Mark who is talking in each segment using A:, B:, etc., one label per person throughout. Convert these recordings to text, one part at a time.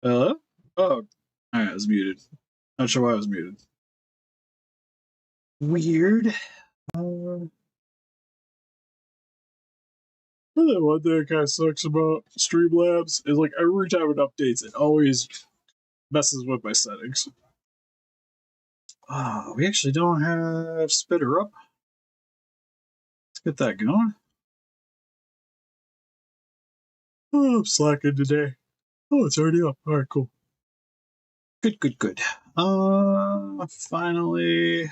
A: Hello? Oh, I was muted. Not sure why I was muted. Weird. The one thing that kind of sucks about Streamlabs is like every time it updates, it always messes with my settings. Oh, we actually don't have Spitter up. Let's get that going. Oh, I'm slacking today. Oh, it's already up. All right, cool. Good. Finally.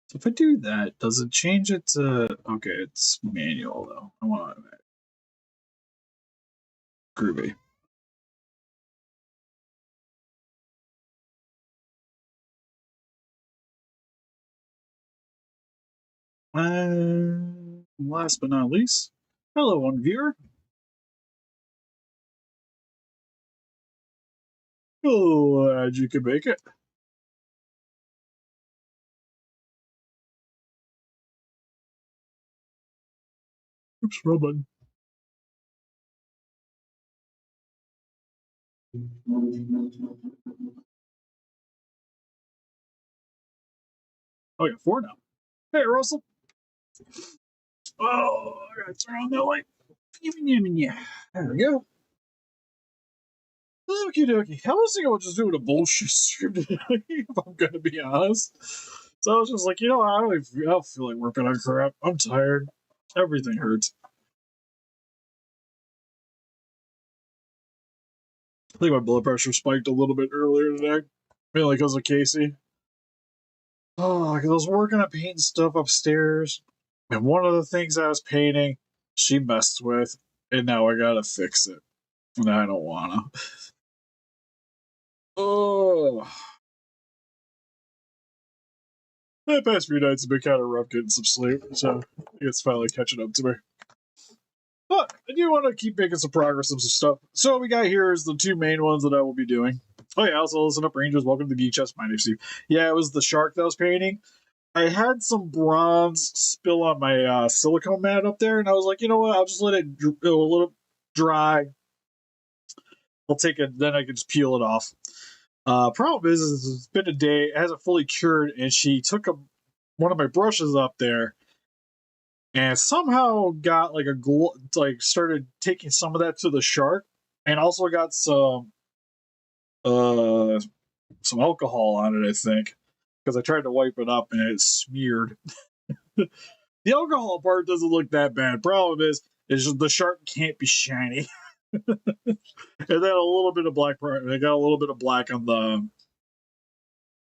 A: So if I do that, does it change it to... Okay, it's manual, though. I want it groovy. Last but not least, hello, one viewer. Glad you can make it. Oops, wrong button. Oh, yeah, 4 now. Hey, Russell. Oh, I gotta turn on that light. There we go. Okie dokie. I was thinking about just doing a bullshit stream today, if I'm gonna be honest. So I was just like, I don't feel like working on crap. I'm tired. Everything hurts. I think my blood pressure spiked a little bit earlier today. Mainly because of Casey. Oh, because I was working on painting stuff upstairs. And one of the things I was painting, she messed with. And now I gotta fix it. And I don't wanna. Oh. The past few nights have been kind of rough getting some sleep, so it's finally catching up to me. But I do want to keep making some progress on some stuff. So what we got here is the 2 main ones that I will be doing. Oh yeah, also listen up, Rangers. Welcome to the Geek Chest. My name's Steve. Yeah, it was the shark that I was painting. I had some bronze spill on my silicone mat up there, and I was like, you know what? I'll just let it a little dry. I'll take it, then I can just peel it off. Problem is it's been a day, it hasn't fully cured, and she took one of my brushes up there and somehow got like started taking some of that to the shark, and also got some alcohol on it, I think, because I tried to wipe it up and it smeared. The alcohol part doesn't look that bad. Problem is just the shark can't be shiny. And then a little bit of black part. I got a little bit of black on a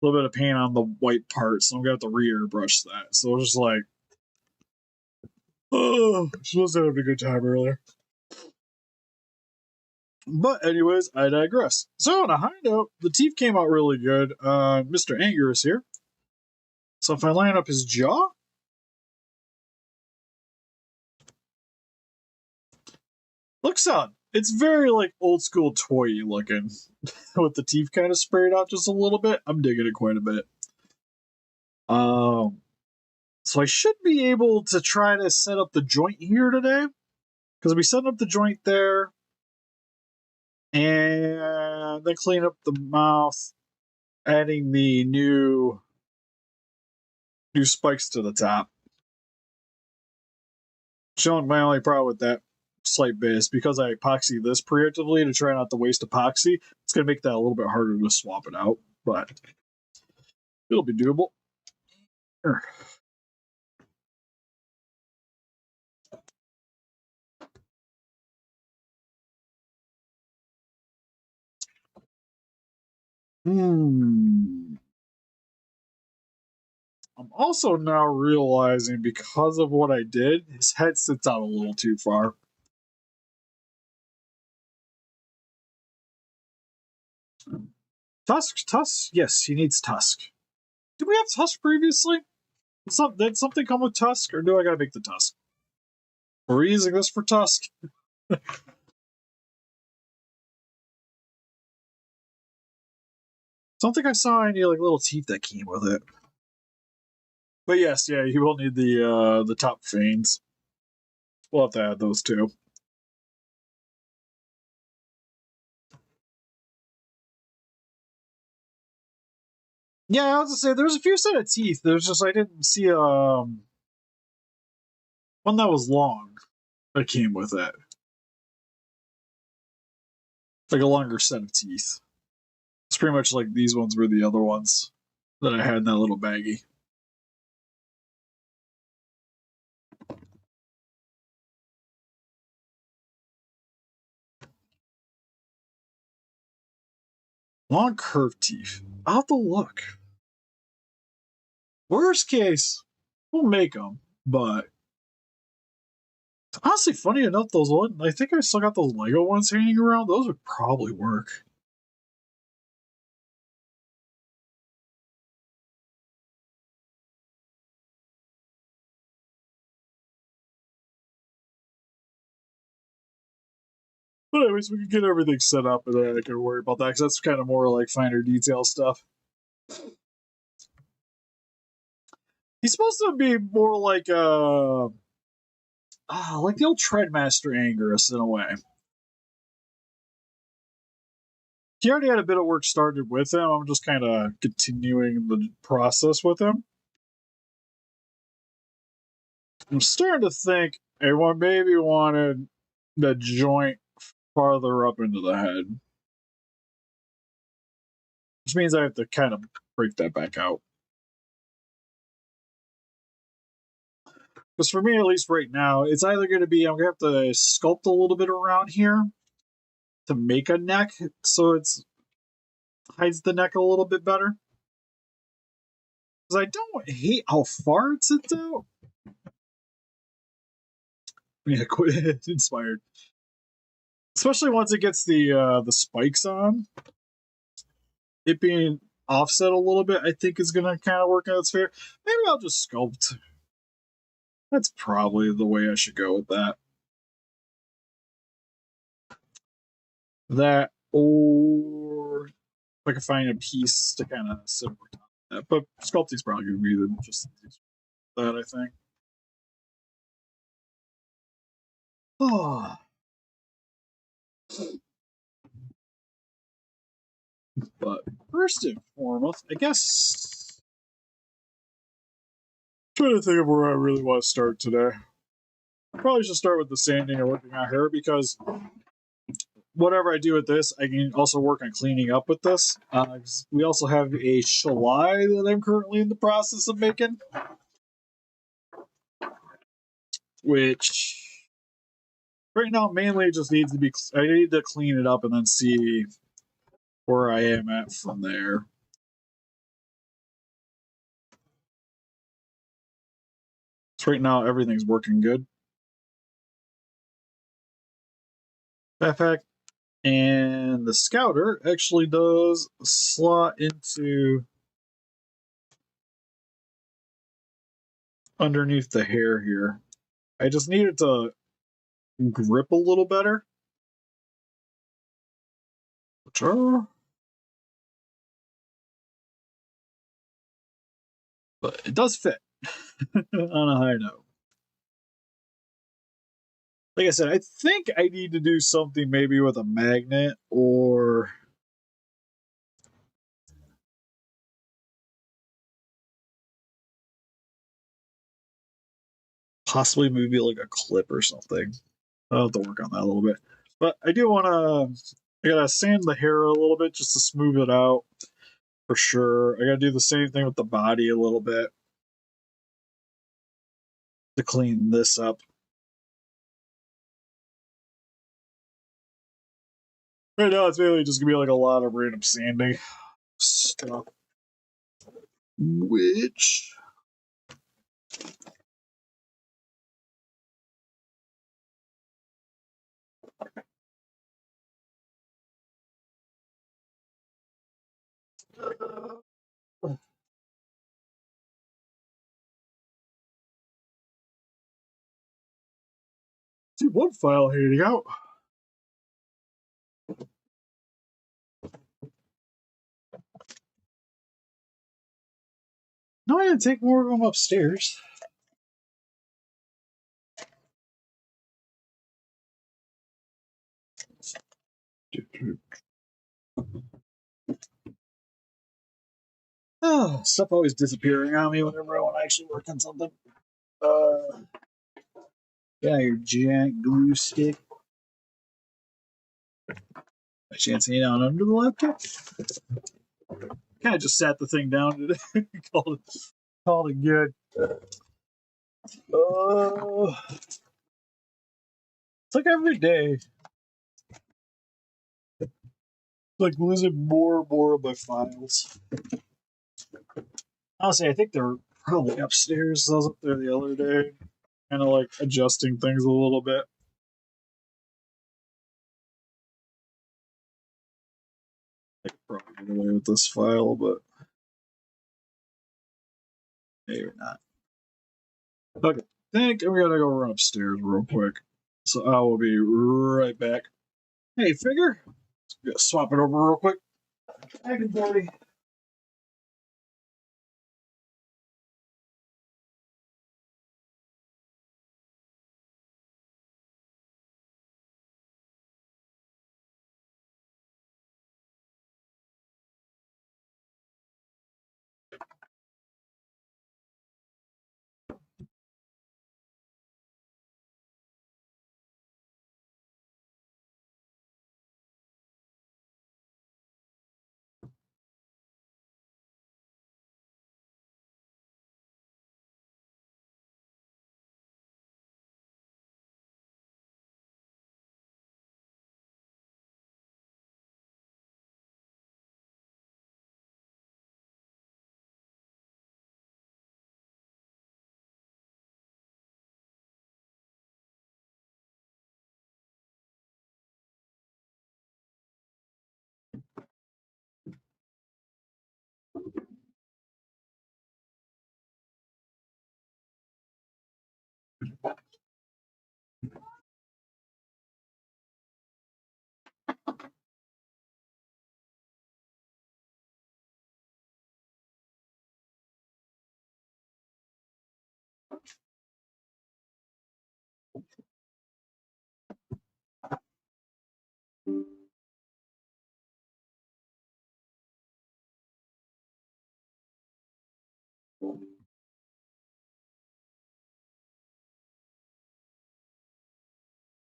A: little bit of paint on the white part, so I'm gonna have to re-airbrush that. So it's just like, oh, supposed to have a good time earlier. But anyways, I digress. So on a high note, the teeth came out really good. Mr. Anguirus here. So if I line up his jaw, looks on. It's very like old school toy looking, with the teeth kind of sprayed out just a little bit. I'm digging it quite a bit. So I should be able to try to set up the joint here today, because we set up the joint there, and then clean up the mouth, adding the new spikes to the top. Showing my only problem with that slight bit is because I epoxy this preemptively to try not to waste epoxy. It's going to make that a little bit harder to swap it out, but it'll be doable. I'm also now realizing, because of what I did, his head sits out a little too far. Tusk? Yes, he needs Tusk. Did we have Tusk previously? Did something come with Tusk, or do I gotta make the Tusk? Are we using this for Tusk? Don't think I saw any like little teeth that came with it. But yes, yeah, you will need the top veins. We'll have to add those too. Yeah, I was to say there's a few set of teeth. There's just I didn't see one that was long that came with it. Like a longer set of teeth. It's pretty much like these ones were the other ones that I had in that little baggie. Long curved teeth. I'll have to look. Worst case, we'll make them, but honestly, funny enough, those ones, I think I still got those Lego ones hanging around. Those would probably work. But anyways, we can get everything set up and then I can worry about that because that's kind of more like finer detail stuff. He's supposed to be more like like the old Treadmaster Anguirus in a way. He already had a bit of work started with him. I'm just kind of continuing the process with him. I'm starting to think everyone maybe wanted the joint farther up into the head. Which means I have to kind of break that back out. Because for me, at least right now, it's either going to be I'm going to have to sculpt a little bit around here to make a neck so it's hides the neck a little bit better. Because I don't hate how far it sits out. Yeah, quite inspired. Especially once it gets the spikes on. It being offset a little bit, I think is going to kind of work out its fair. Maybe I'll just sculpt. That's probably the way I should go with that. That, or if I can find a piece to kind of sit over top of that. But sculpting's probably going to be the just that, I think. Oh. But first and foremost, I guess I'm trying to think of where I really want to start today. I probably should start with the sanding and working on her because whatever I do with this, I can also work on cleaning up with this. We also have a Cheelai that I'm currently in the process of making, which right now mainly just needs to be. I need to clean it up and then see where I am at from there. So right now everything's working good. Backpack and the Scouter actually does slot into underneath the hair here. I just need it to grip a little better. But it does fit on a high note. Like I said, I think I need to do something maybe with a magnet or possibly maybe like a clip or something. I'll have to work on that a little bit. But I do want to, I gotta sand the hair a little bit just to smooth it out for sure. I gotta do the same thing with the body a little bit to clean this up. Right now, it's really just gonna be like a lot of random sanding stuff. Which. See one file handing out. I'm gonna take more of them upstairs. Oh, stuff always disappearing on me whenever I want to actually work on something. Yeah, your giant glue stick. By chance ain't on under the laptop? Kind of just sat the thing down today. called it good. It's like every day. Like losing more and more of my files. Honestly, I think they're probably upstairs. I was up there the other day, kind of like adjusting things a little bit. I could probably get away with this file, but maybe not. Okay, I think I'm gonna go run upstairs real quick. So I will be right back. Hey, Figure, swap it over real quick. Back and forty.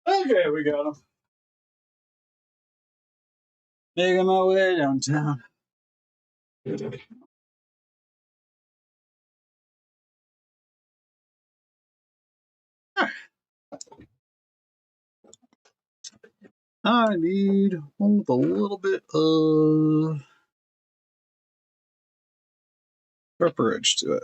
A: Okay, we got him. Making my way downtown. I need one with a little bit of pepperage to it.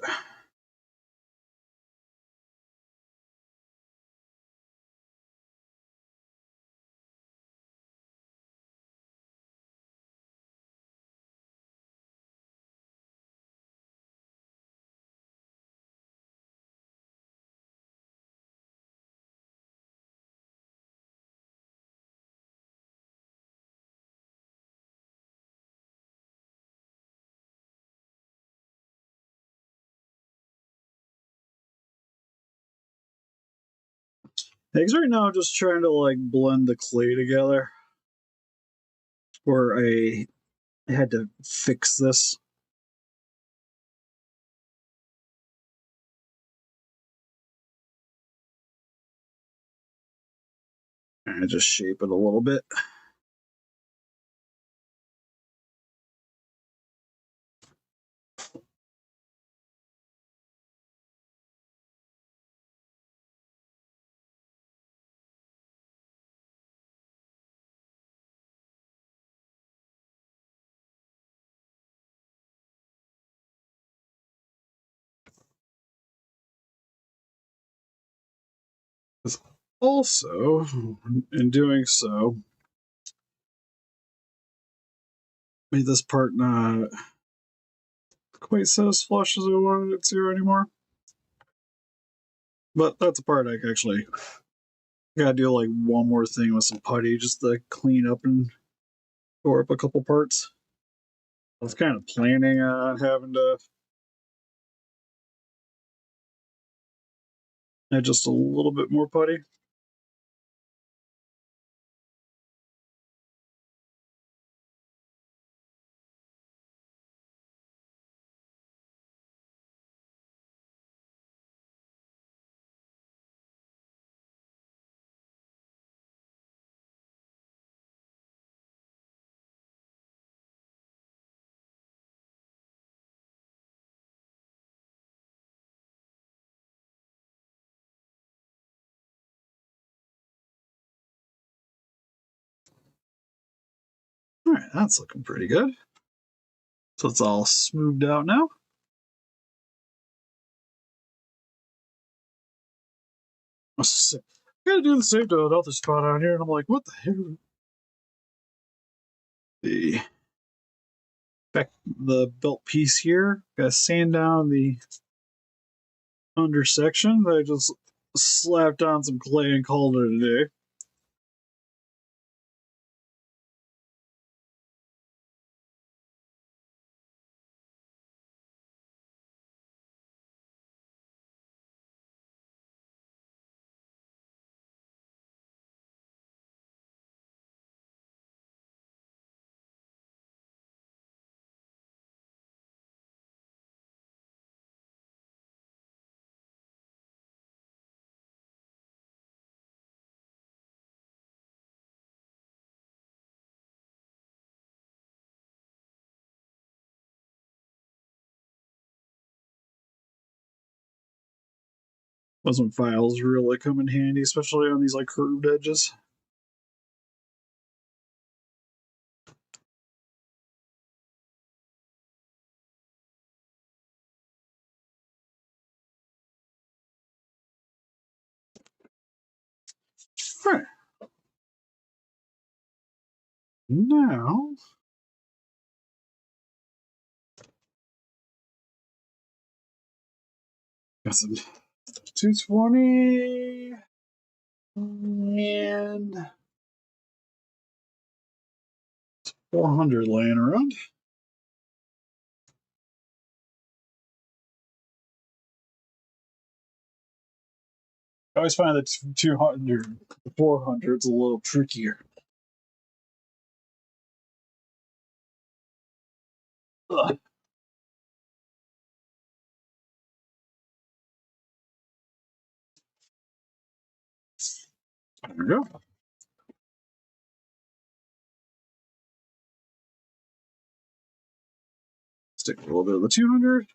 A: Because right now I'm just trying to like blend the clay together. Where I had to fix this. And just shape it a little bit. Also, in doing so, made this part not quite so as flush as I wanted it to anymore. But that's a part I actually gotta do like one more thing with some putty just to clean up and shore up a couple parts. I was kind of planning on having to And just a little bit more putty. All right, that's looking pretty good. So it's all smoothed out now. I gotta do the same to another spot on here, and I'm like, what the hell? The back the belt piece here. Gotta sand down the under section. I just slapped on some clay and called it a day. Those files really come in handy, especially on these like curved edges. All right. Now, got some 220 and 400 laying around. I always find that 200, 400 is a little trickier. Ugh. There we go. Stick a little bit of the 200.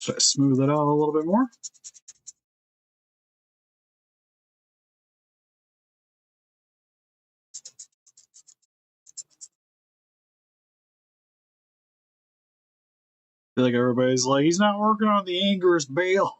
A: Try to smooth it out a little bit more. I feel like everybody's like, he's not working on the Anguirus bale.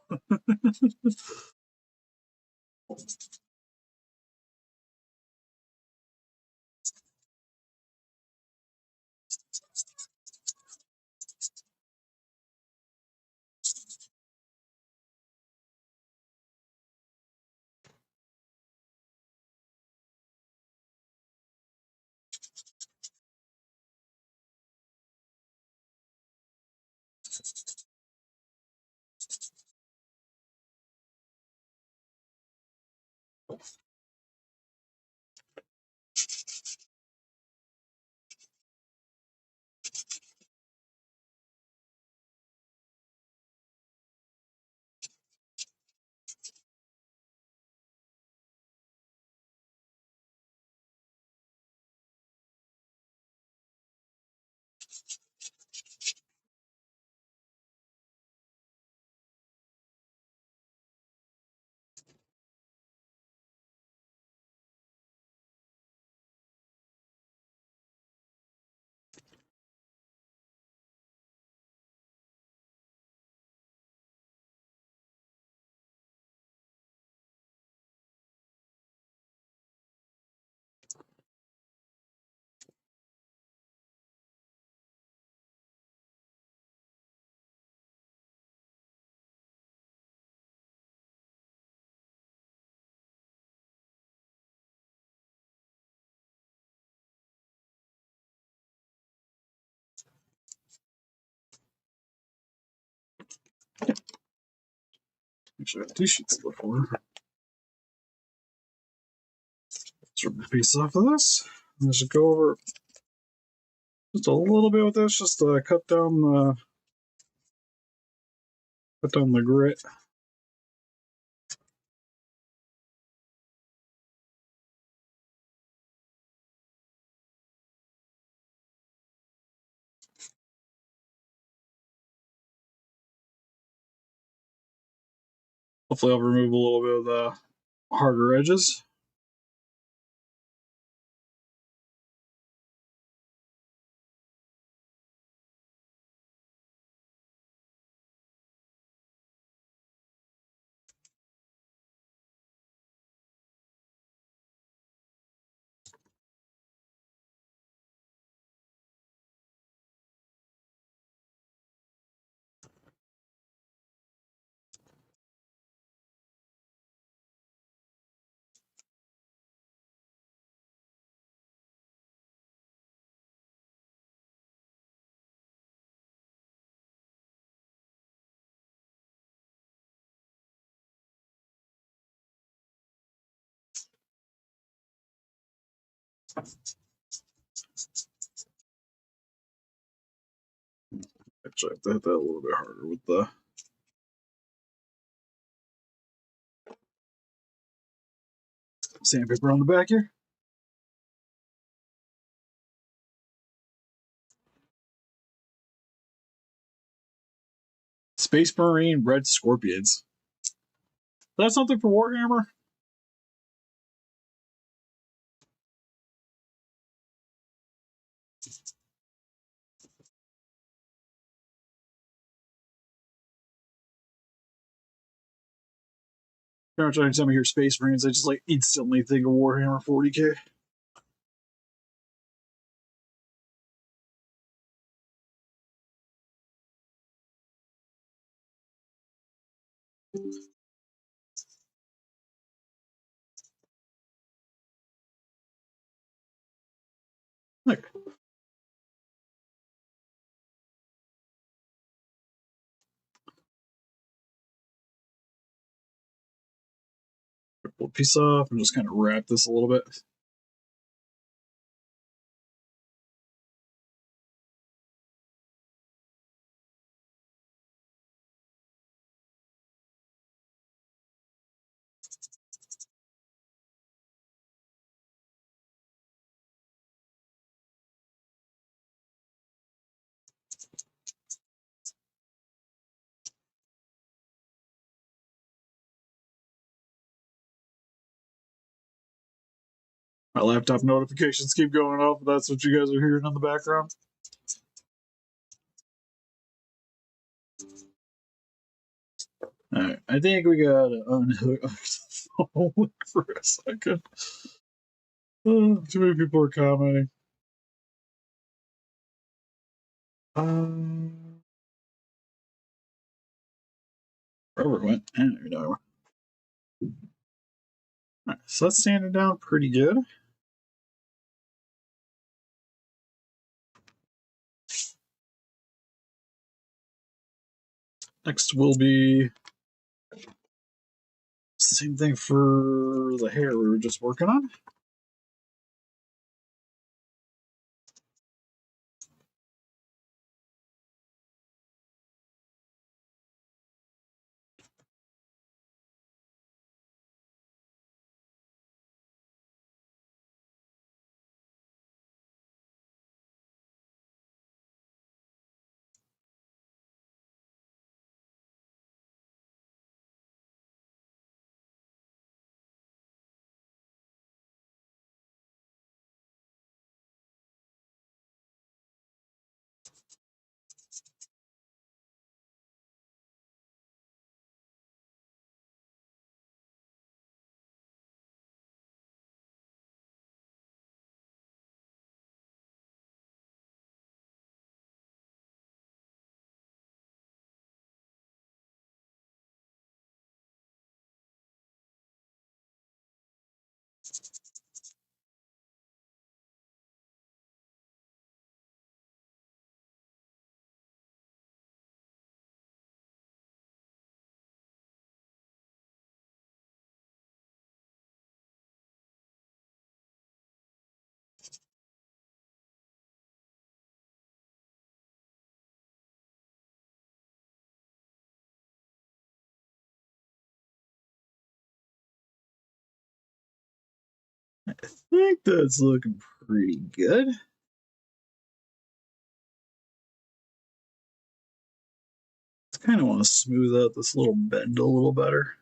A: Actually, I have 2 sheets to look for. Let's rip a piece off of this. I should go over just a little bit with this, just to cut down the grit. Hopefully, I'll remove a little bit of the harder edges. Actually, I have to hit that a little bit harder with the sandpaper on the back here. Space Marine Red Scorpions. That's something for Warhammer? Pretty much anytime I hear Space Marines, I just like instantly think of Warhammer 40k. Like, pull a piece off and just kind of wrap this a little bit. My laptop notifications keep going off. That's what you guys are hearing in the background. Alright, I think we gotta unhook the phone for a second. Oh, too many people are commenting. Wherever it went. I don't even know. Alright, so that's standing down pretty good. Next will be same thing for the hair we were just working on.
B: I think that's looking pretty good. I kind of want to smooth out this little bend a little better.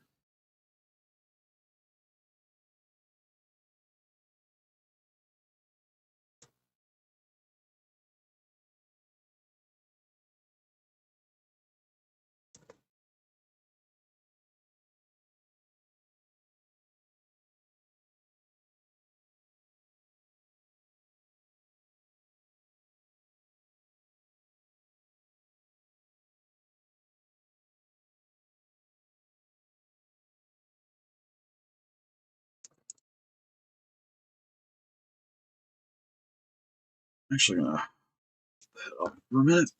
B: I'm actually gonna head off for a minute.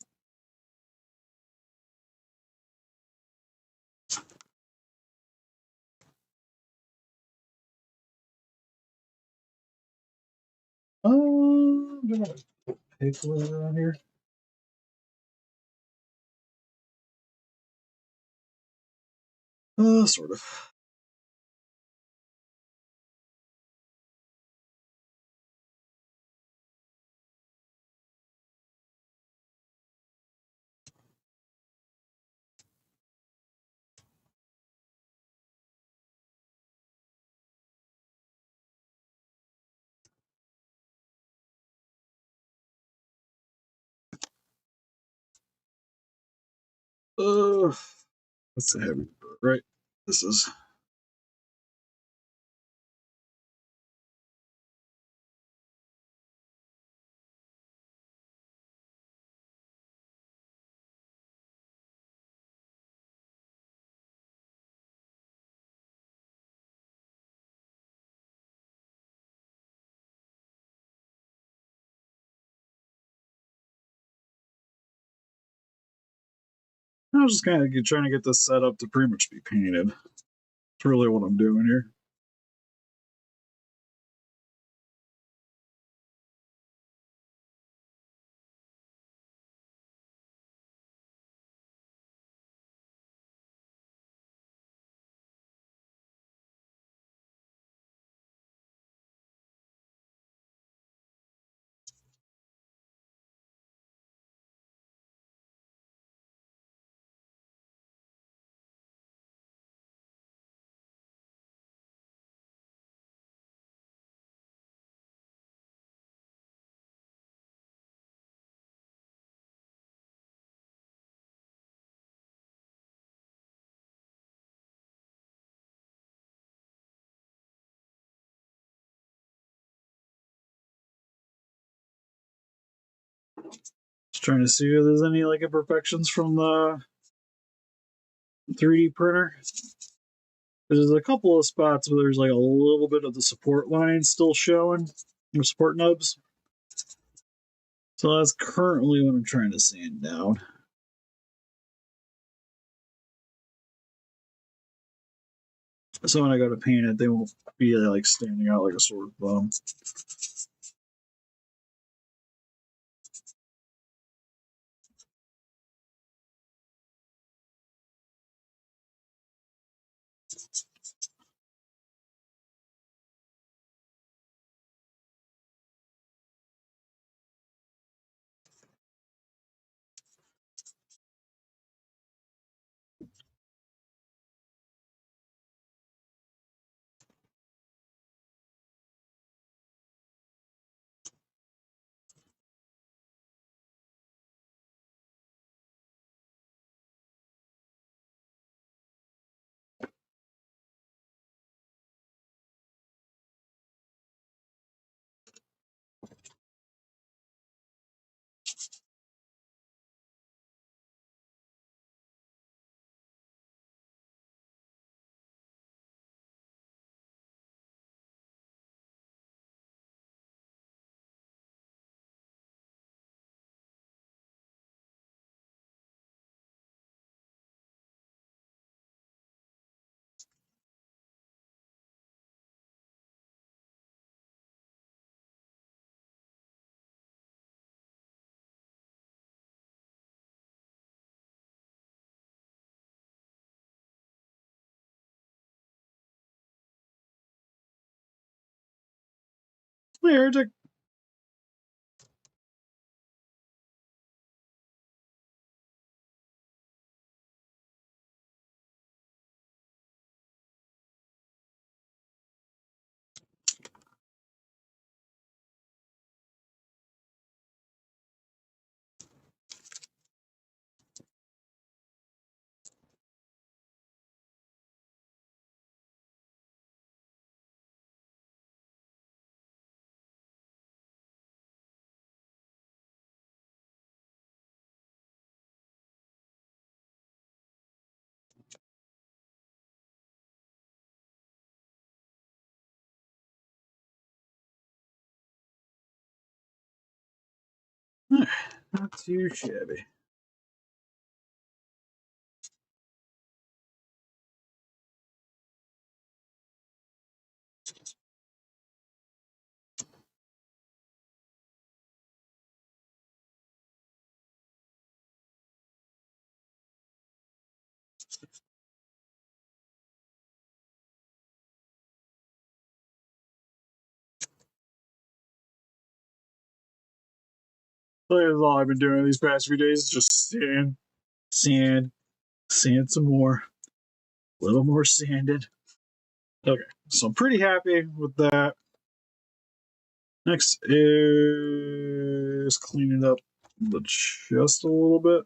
B: Do I have a piglet around here? Sort of. That's a heavy bird, right? This is. I was just kind of trying to get this set up to pretty much be painted. That's really what I'm doing here. Just trying to see if there's any like imperfections from the 3D printer. There's a couple of spots where there's like a little bit of the support line still showing, the support nubs. So that's currently what I'm trying to sand down. So when I go to paint it, they won't be like standing out like a sore thumb. Hey, Heretic. Not too shabby. That's all I've been doing these past few days. Just sand, sand some more. A little more sanded. Okay, so I'm pretty happy with that. Next is cleaning up the chest a little bit.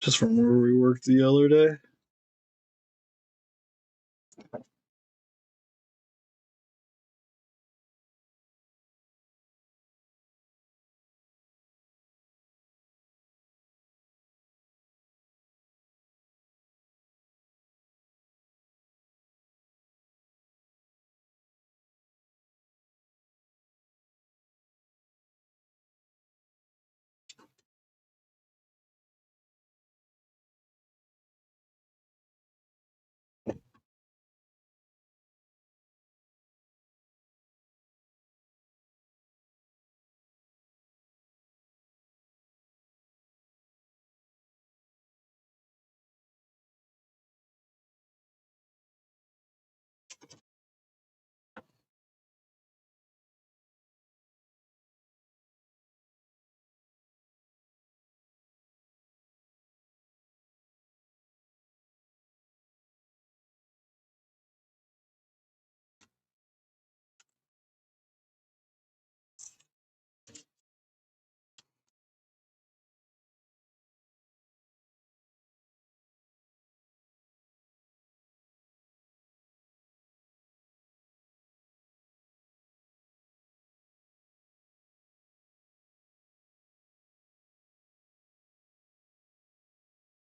B: Just from where we worked the other day.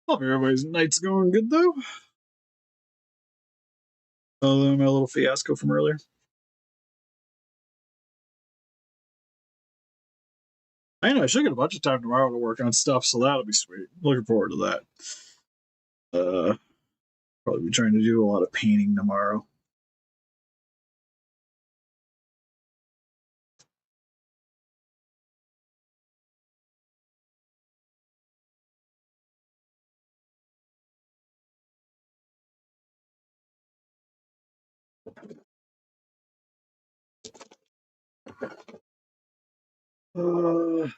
B: Hope everybody's night's going good though. Other than my little fiasco from earlier. I know I should get a bunch of time tomorrow to work on stuff, so that'll be sweet. Looking forward to that. Probably be trying to do a lot of painting tomorrow. Uh,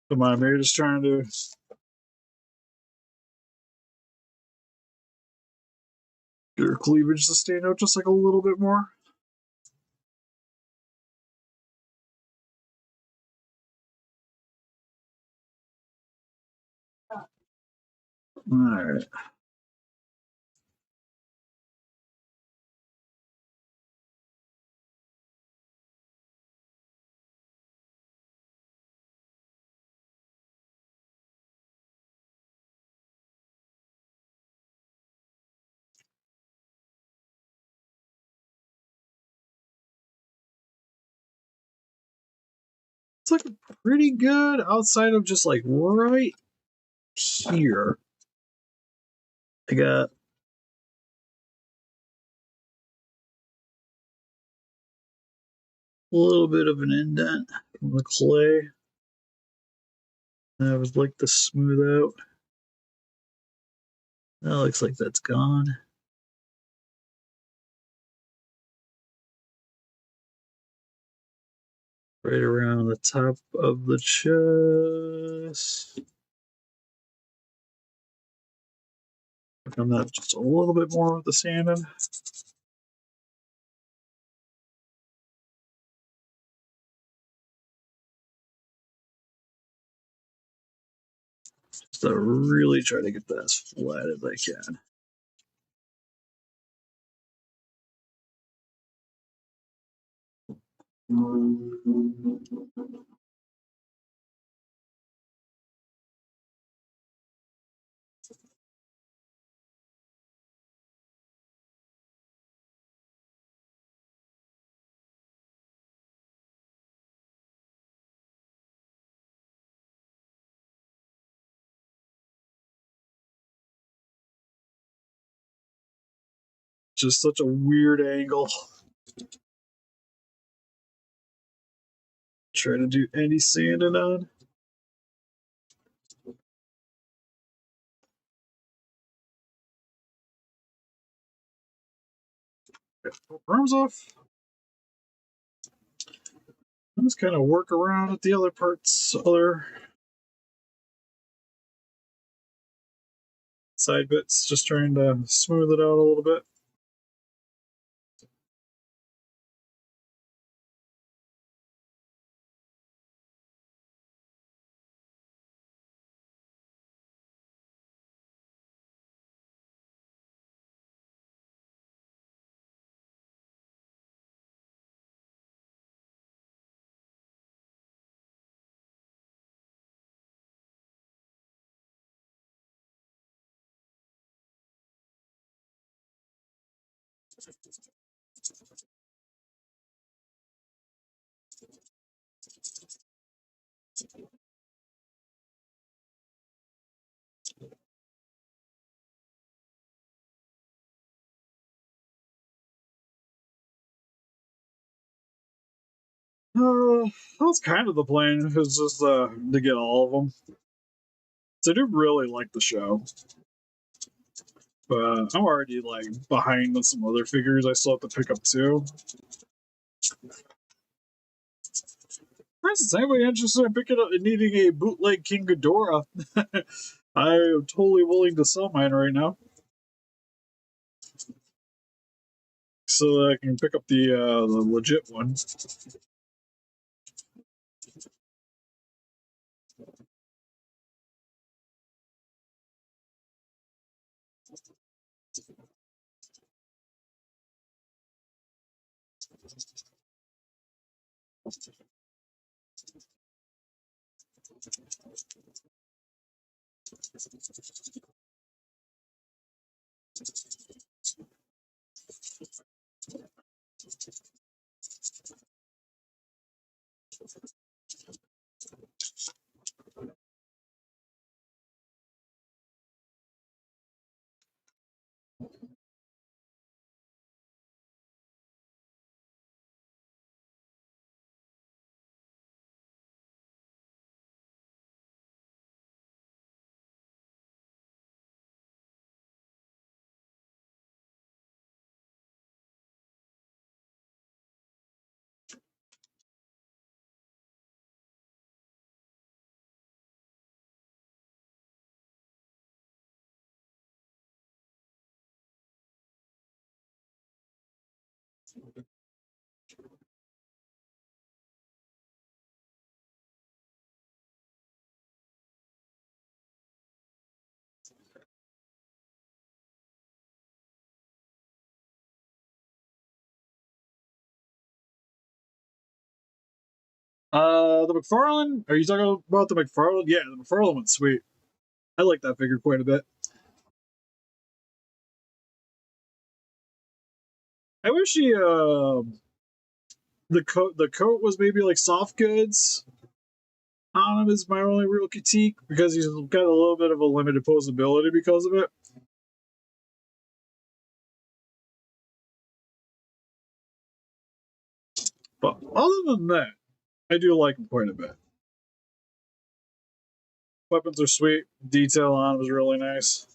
B: Come on, maybe just trying to Get her cleavage to stand out just like a little bit more. Alright. It's looking pretty good outside of just like right here. I got a little bit of an indent from the clay. I would like to smooth out. That looks like that's gone. Right around the top of the chest. Work on that just a little bit more with the sanding. Just to really try to get that as flat as I can. Just such a weird angle. Try to do any sanding on. Arms off. Let's kind of work around at the other parts, other side bits, just trying to smooth it out a little bit. That's kind of the plan, is just to get all of them. So I do really like the show, but I'm already like behind on some other figures I still have to pick up too. For instance, anybody interested in picking up and needing a bootleg King Ghidorah? I am totally willing to sell mine right now, so that I can pick up the legit one. The McFarlane? Are you talking about the McFarlane? Yeah, the McFarlane one's sweet. I like that figure quite a bit. I wish he the coat was maybe like soft goods on him is my only real critique because he's got a little bit of a limited posability because of it. But other than that, I do like him quite a bit. Weapons are sweet. Detail on him is really nice.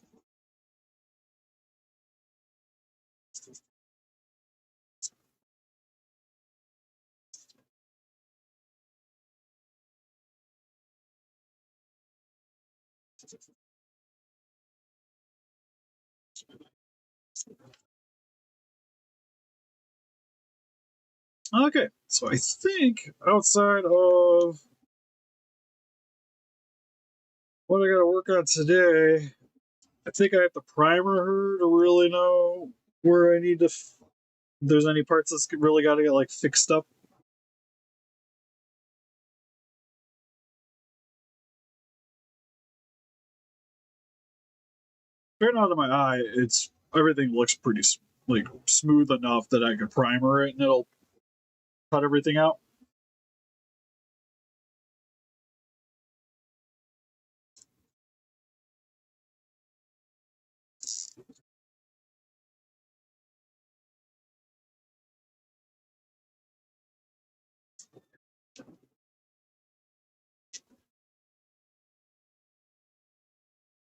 B: Okay, so I think outside of what I got to work on today, I think I have to primer her to really know where I need to. If there's any parts that's really got to get like fixed up. Right out of my eye, it's everything looks pretty like smooth enough that I could primer it and it'll cut everything out.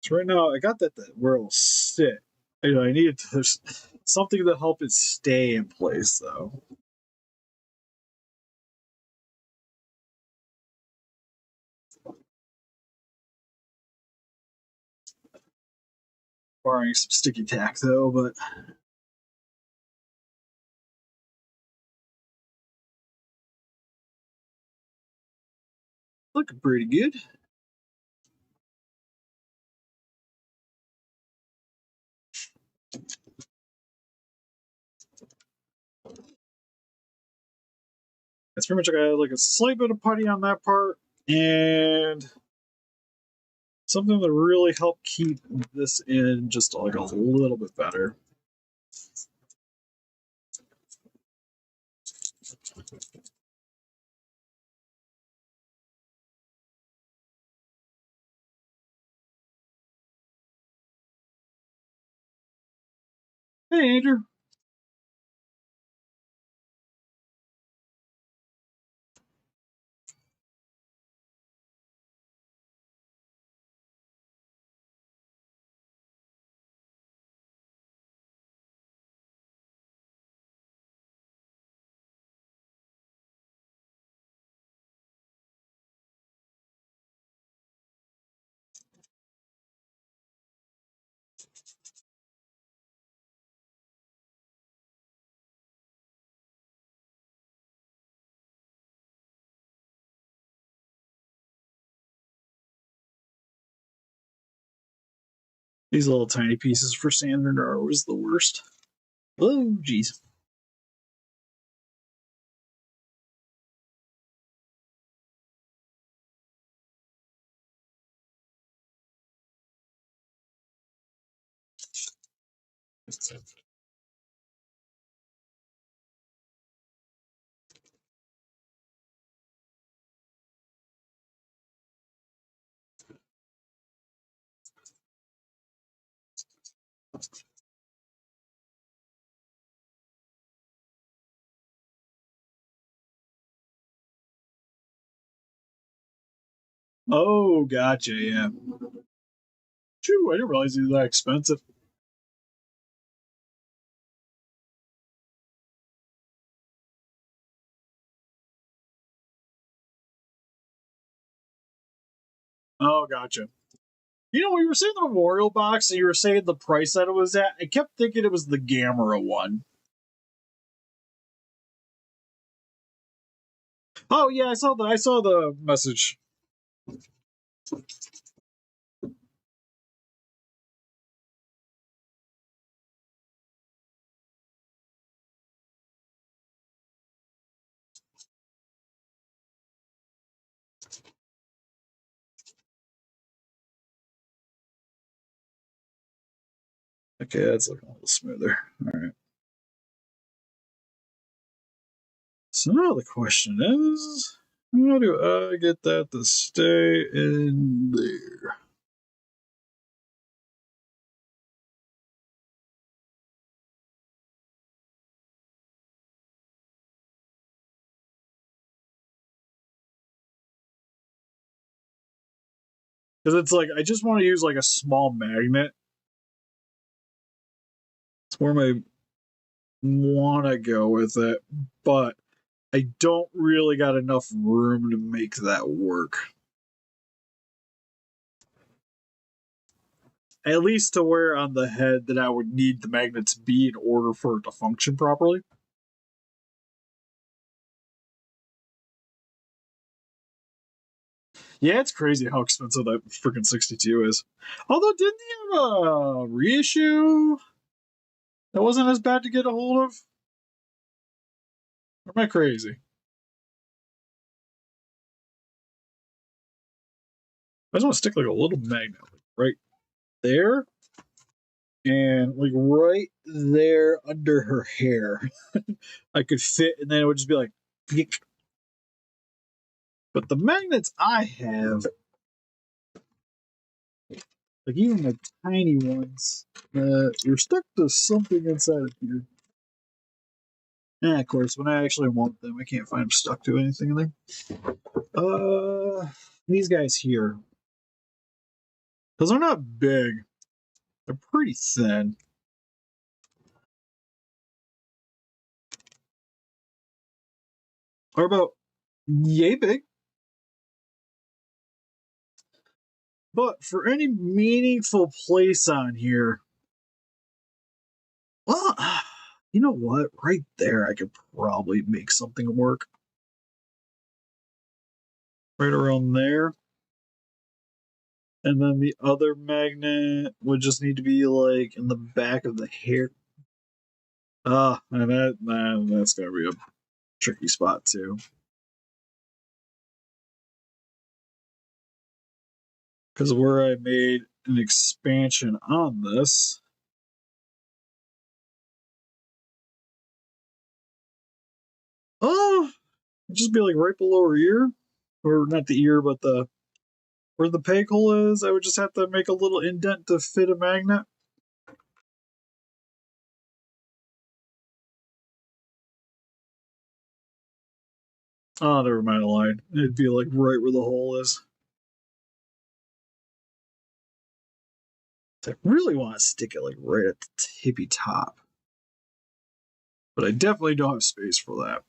B: So right now I got that where it'll sit. I needed something to help it stay in place though. Barring some sticky tack though, but looking pretty good. That's pretty much I got like a slight bit of putty on that part and something to really help keep this in just like a little bit better. Hey, Andrew. These little tiny pieces for sanding are always the worst. Oh, jeez. Oh, gotcha. Yeah. Phew, I didn't realize he was that expensive. Oh, gotcha. You know, we were saying the memorial box, and you were saying the price that it was at. I kept thinking it was the Gamera one.
A: Oh yeah, I saw the message. Okay, that's looking a little smoother. All right. So now the question is, how do I get that to stay in there? Because it's like I just want to use like a small magnet. It's where I want to go with it, but I don't really got enough room to make that work. At least to where on the head that I would need the magnet to be in order for it to function properly. Yeah, it's crazy how expensive that freaking 62 is. Although, didn't he have a reissue that wasn't as bad to get a hold of? Or am I crazy? I just want to stick like a little magnet right there and like right there under her hair. I could fit, and then it would just be like, Yick. But the magnets I have, like even the tiny ones, you're stuck to something inside of here. And of course, when I actually want them, I can't find them stuck to anything in there. These guys here, because they're not big, they're pretty thin. Or about yay big. But for any meaningful place on here, well, you know what? Right there, I could probably make something work. Right around there. And then the other magnet would just need to be like in the back of the hair. And that's gonna be a tricky spot too. Because where I made an expansion on this, oh, it'd just be like right below her ear, or not the ear, but the where the peg hole is. I would just have to make a little indent to fit a magnet. Oh, never mind the line. It'd be like right where the hole is. I really want to stick it like right at the tippy top. But I definitely don't have space for that.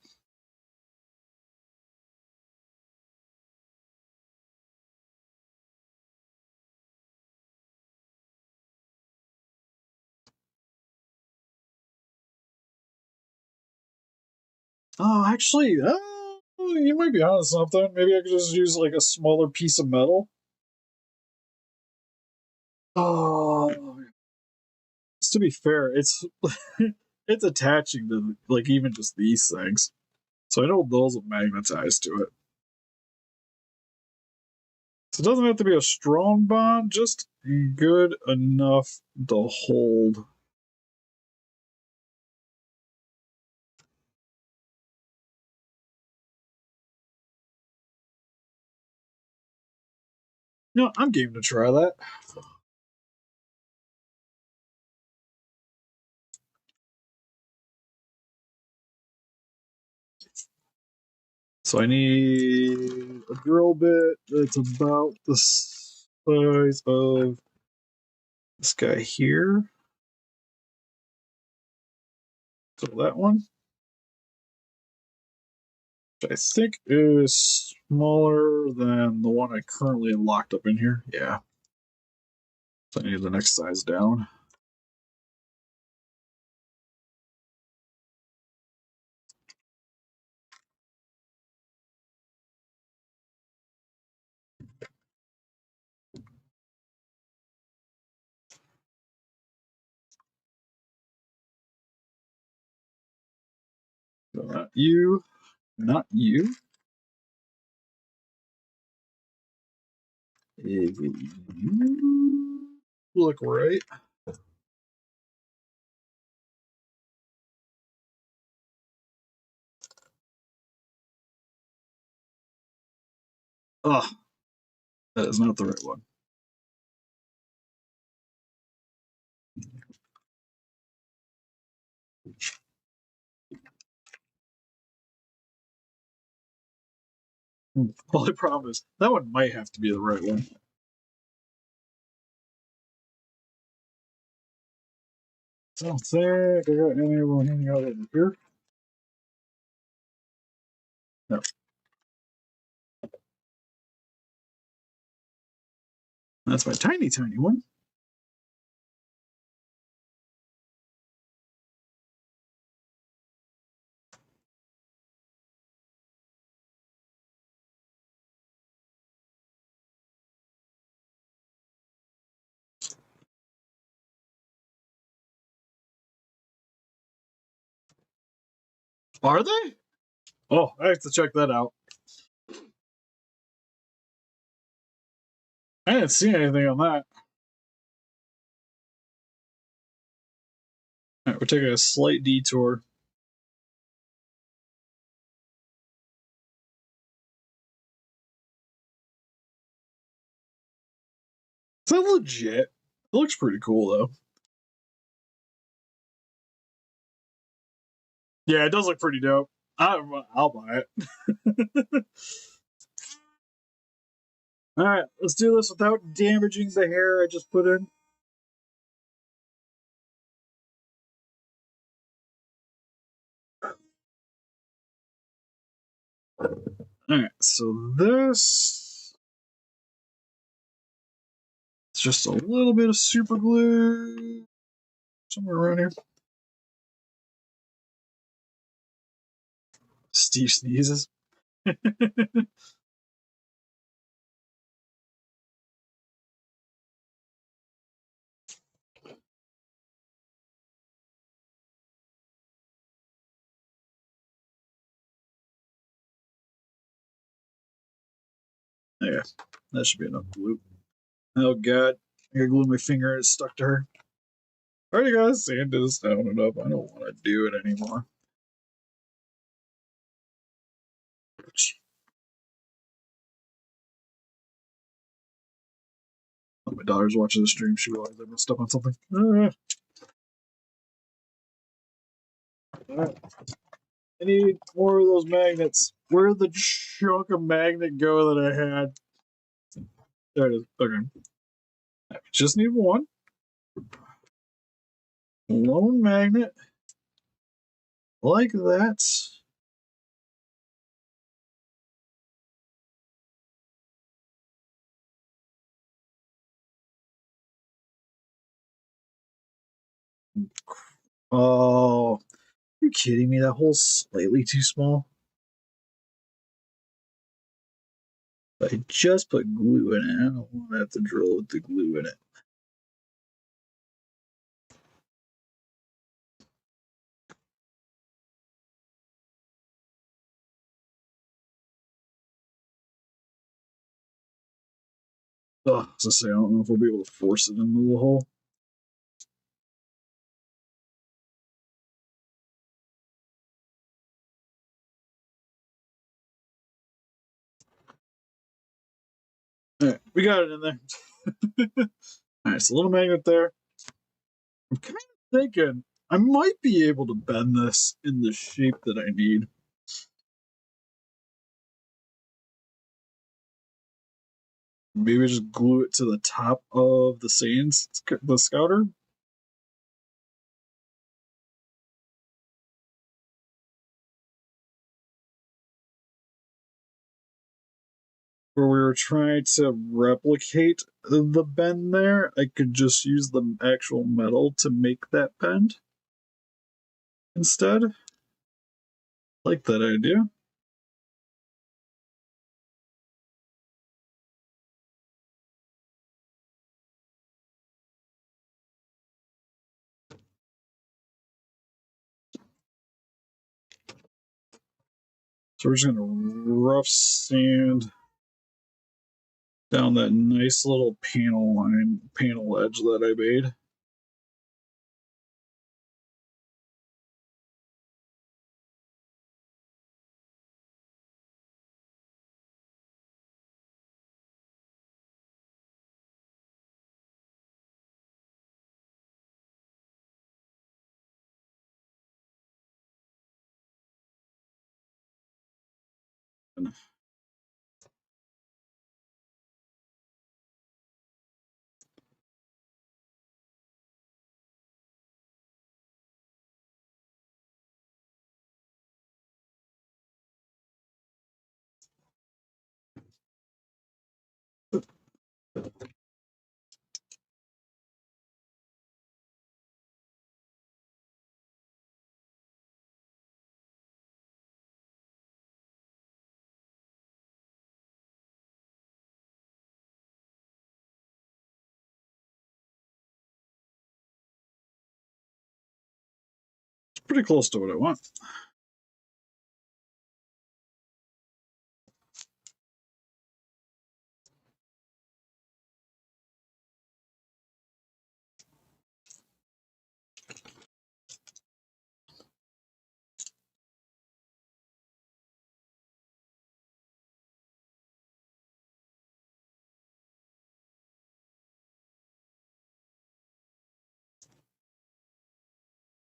A: Oh, actually, you might be onto something. Maybe I could just use like a smaller piece of metal. Oh, to be fair, it's it's attaching to like even just these things, so I know those will magnetize to it. So it doesn't have to be a strong bond, just good enough to hold. No, I'm game to try that. So I need a drill bit that's about the size of this guy here. So that one, which I think is smaller than the one I currently locked up in here. Yeah. So I need the next size down.
B: Not you. Not you. You look right. Oh, that is not the right one. Only problem is that one might have to be the right one. I don't think I got any of them hanging out over here. No. That's my tiny, tiny one. Are they? Oh, I have to check that out. I didn't see anything on that. All right, we're taking a slight detour. Is that legit? It looks pretty cool, though. Yeah, it does look pretty dope. I'll buy it. All right, let's do this without damaging the hair I just put in. All right, so this it's just a little bit of super glue somewhere around here. Steve sneezes. Yeah, that should be enough glue. Oh god, I gotta glue my finger and it's stuck to her. Alrighty guys, sanded this down enough. I don't want to do it anymore. Oh, my daughter's watching the stream. She realized I messed up on something. Alright. I need more of those magnets. Where'd the chunk of magnet go that I had? There it is. Okay. I just need one. Lone magnet. Like that. Oh, you kidding me? That hole's slightly too small. I just put glue in it. I don't want to have to drill with the glue in it. Oh, as I say, I don't know if we'll be able to force it into the hole. Alright, we got it in there. Alright, so a little magnet there. I'm kind of thinking I might be able to bend this in the shape that I need. Maybe just glue it to the top of the the scouter. Where we were trying to replicate the bend there, I could just use the actual metal to make that bend instead. Like that idea. So we're just going to rough sand down that nice little panel edge that I made. It's pretty close to what I want.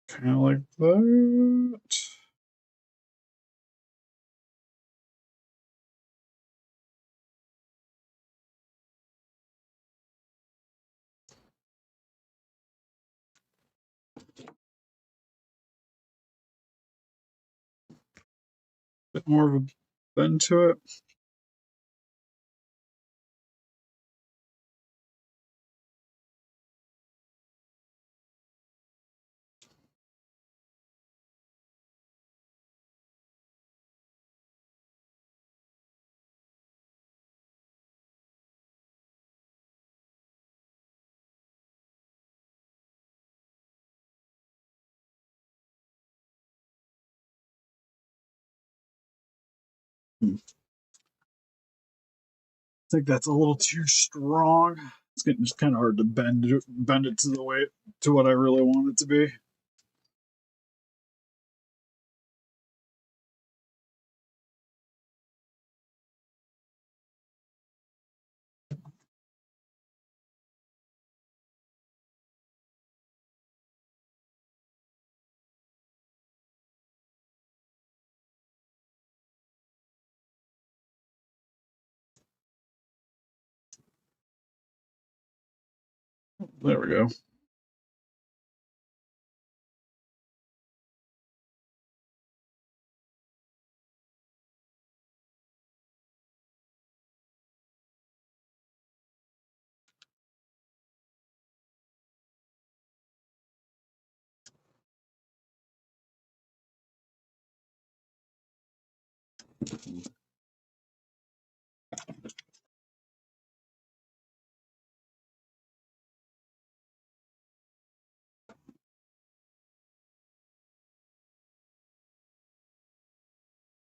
B: Kind of like that. Bit more of a bend to it. I think that's a little too strong. It's getting just kind of hard to bend it to the way to what I really want it to be. There we go.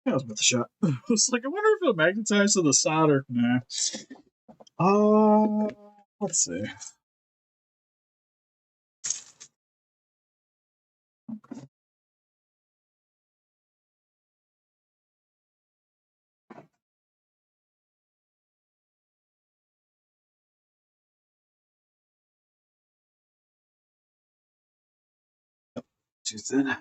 B: That was worth a shot. I was like, I wonder if it'll magnetize to the solder. Nah. Let's see. Too thin.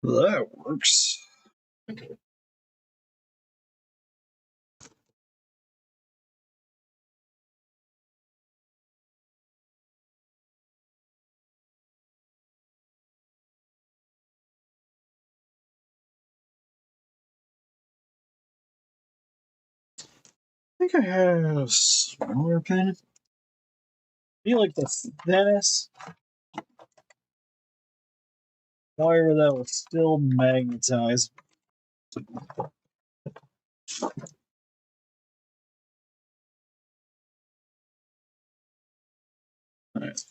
B: That works. I think I have a smaller pen. I feel like the thinnest. However, that will still magnetize. Let's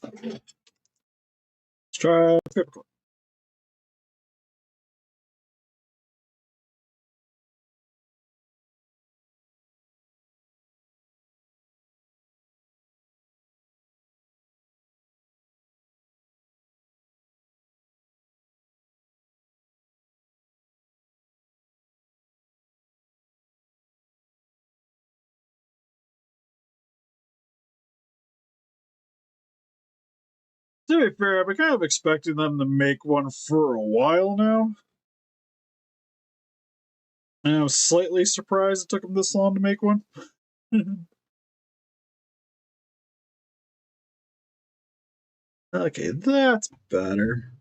B: try paperclip. To be fair, I've been kind of expecting them to make one for a while now. And I was slightly surprised it took them this long to make one. Okay, that's better.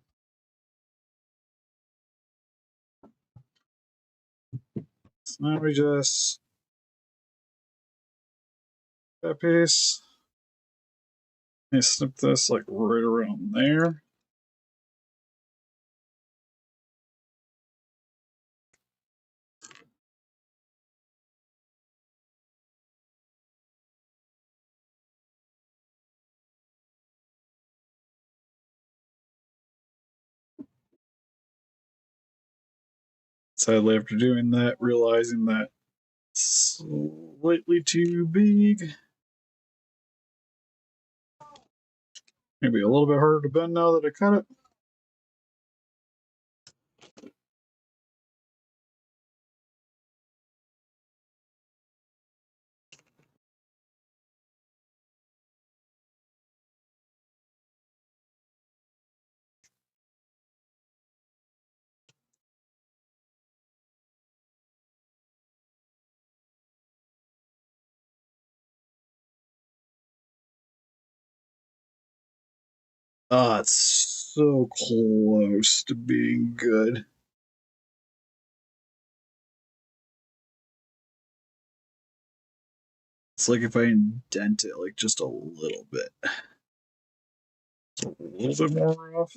B: So now we just that piece. And snip this like right around there. Sadly, after doing that, realizing that it's slightly too big. Maybe a little bit harder to bend now that I cut it. Ah, it's so close to being good. It's like if I indent it like just a little bit. It's a little bit more off.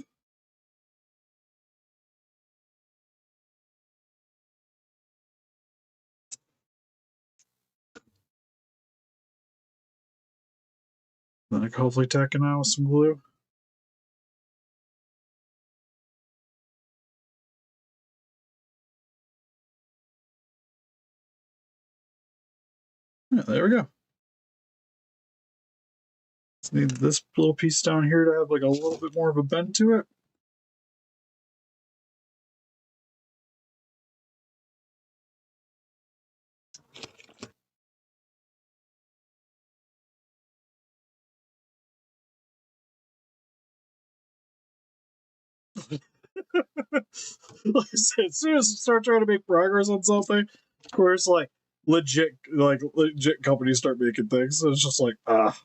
B: Then I can hopefully tack it on with some glue. Yeah, there we go. Just need this little piece down here to have like a little bit more of a bend to it. Like I said, as soon as I start trying to make progress on something, of course, like legit companies start making things. So it's just like, ah.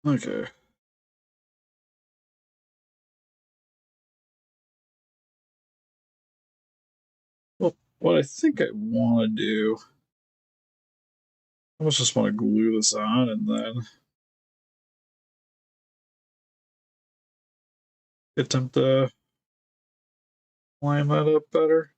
B: Okay. Well, what I think I want to do, I almost just want to glue this on and then attempt to line that up better.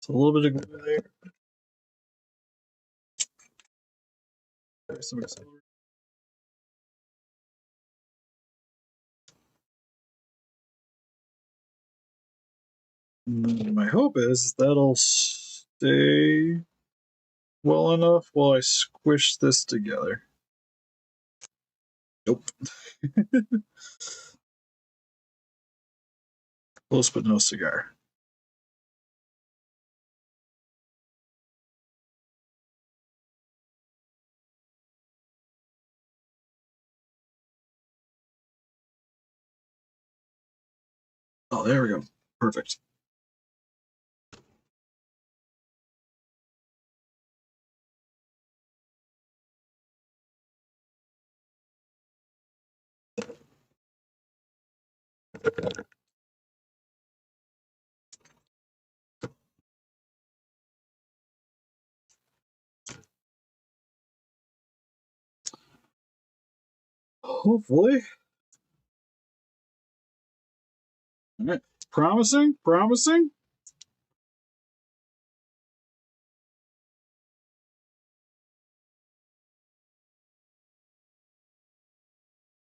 B: So a little bit of glue there. Some accelerator. My hope is that'll stay well enough while I squish this together. Nope. Close but no cigar. Oh, there we go. Perfect. Hopefully. All right. Promising, promising.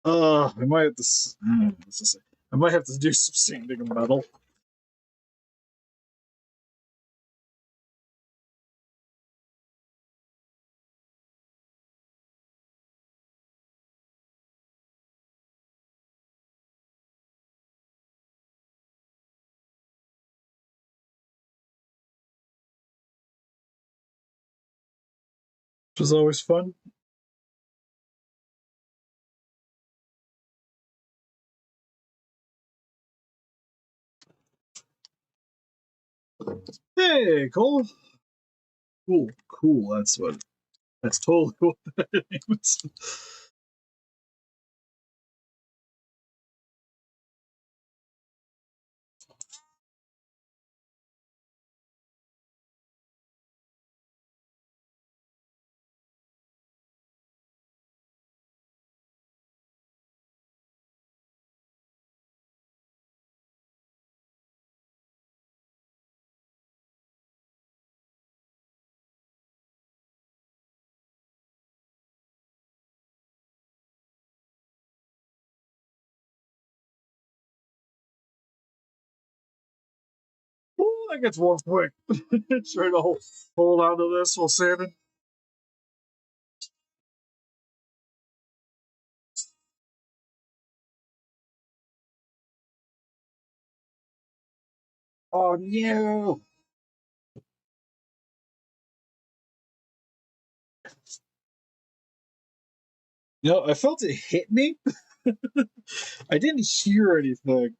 B: I might have to. What's to say? I might have to do some sanding of metal. Which is always fun. Hey, Cole. Cool, cool. That's what. That's totally what that is. Ooh, that gets warm quick. Try to hold on to this while sanding. Oh no! I felt it hit me. I didn't hear anything,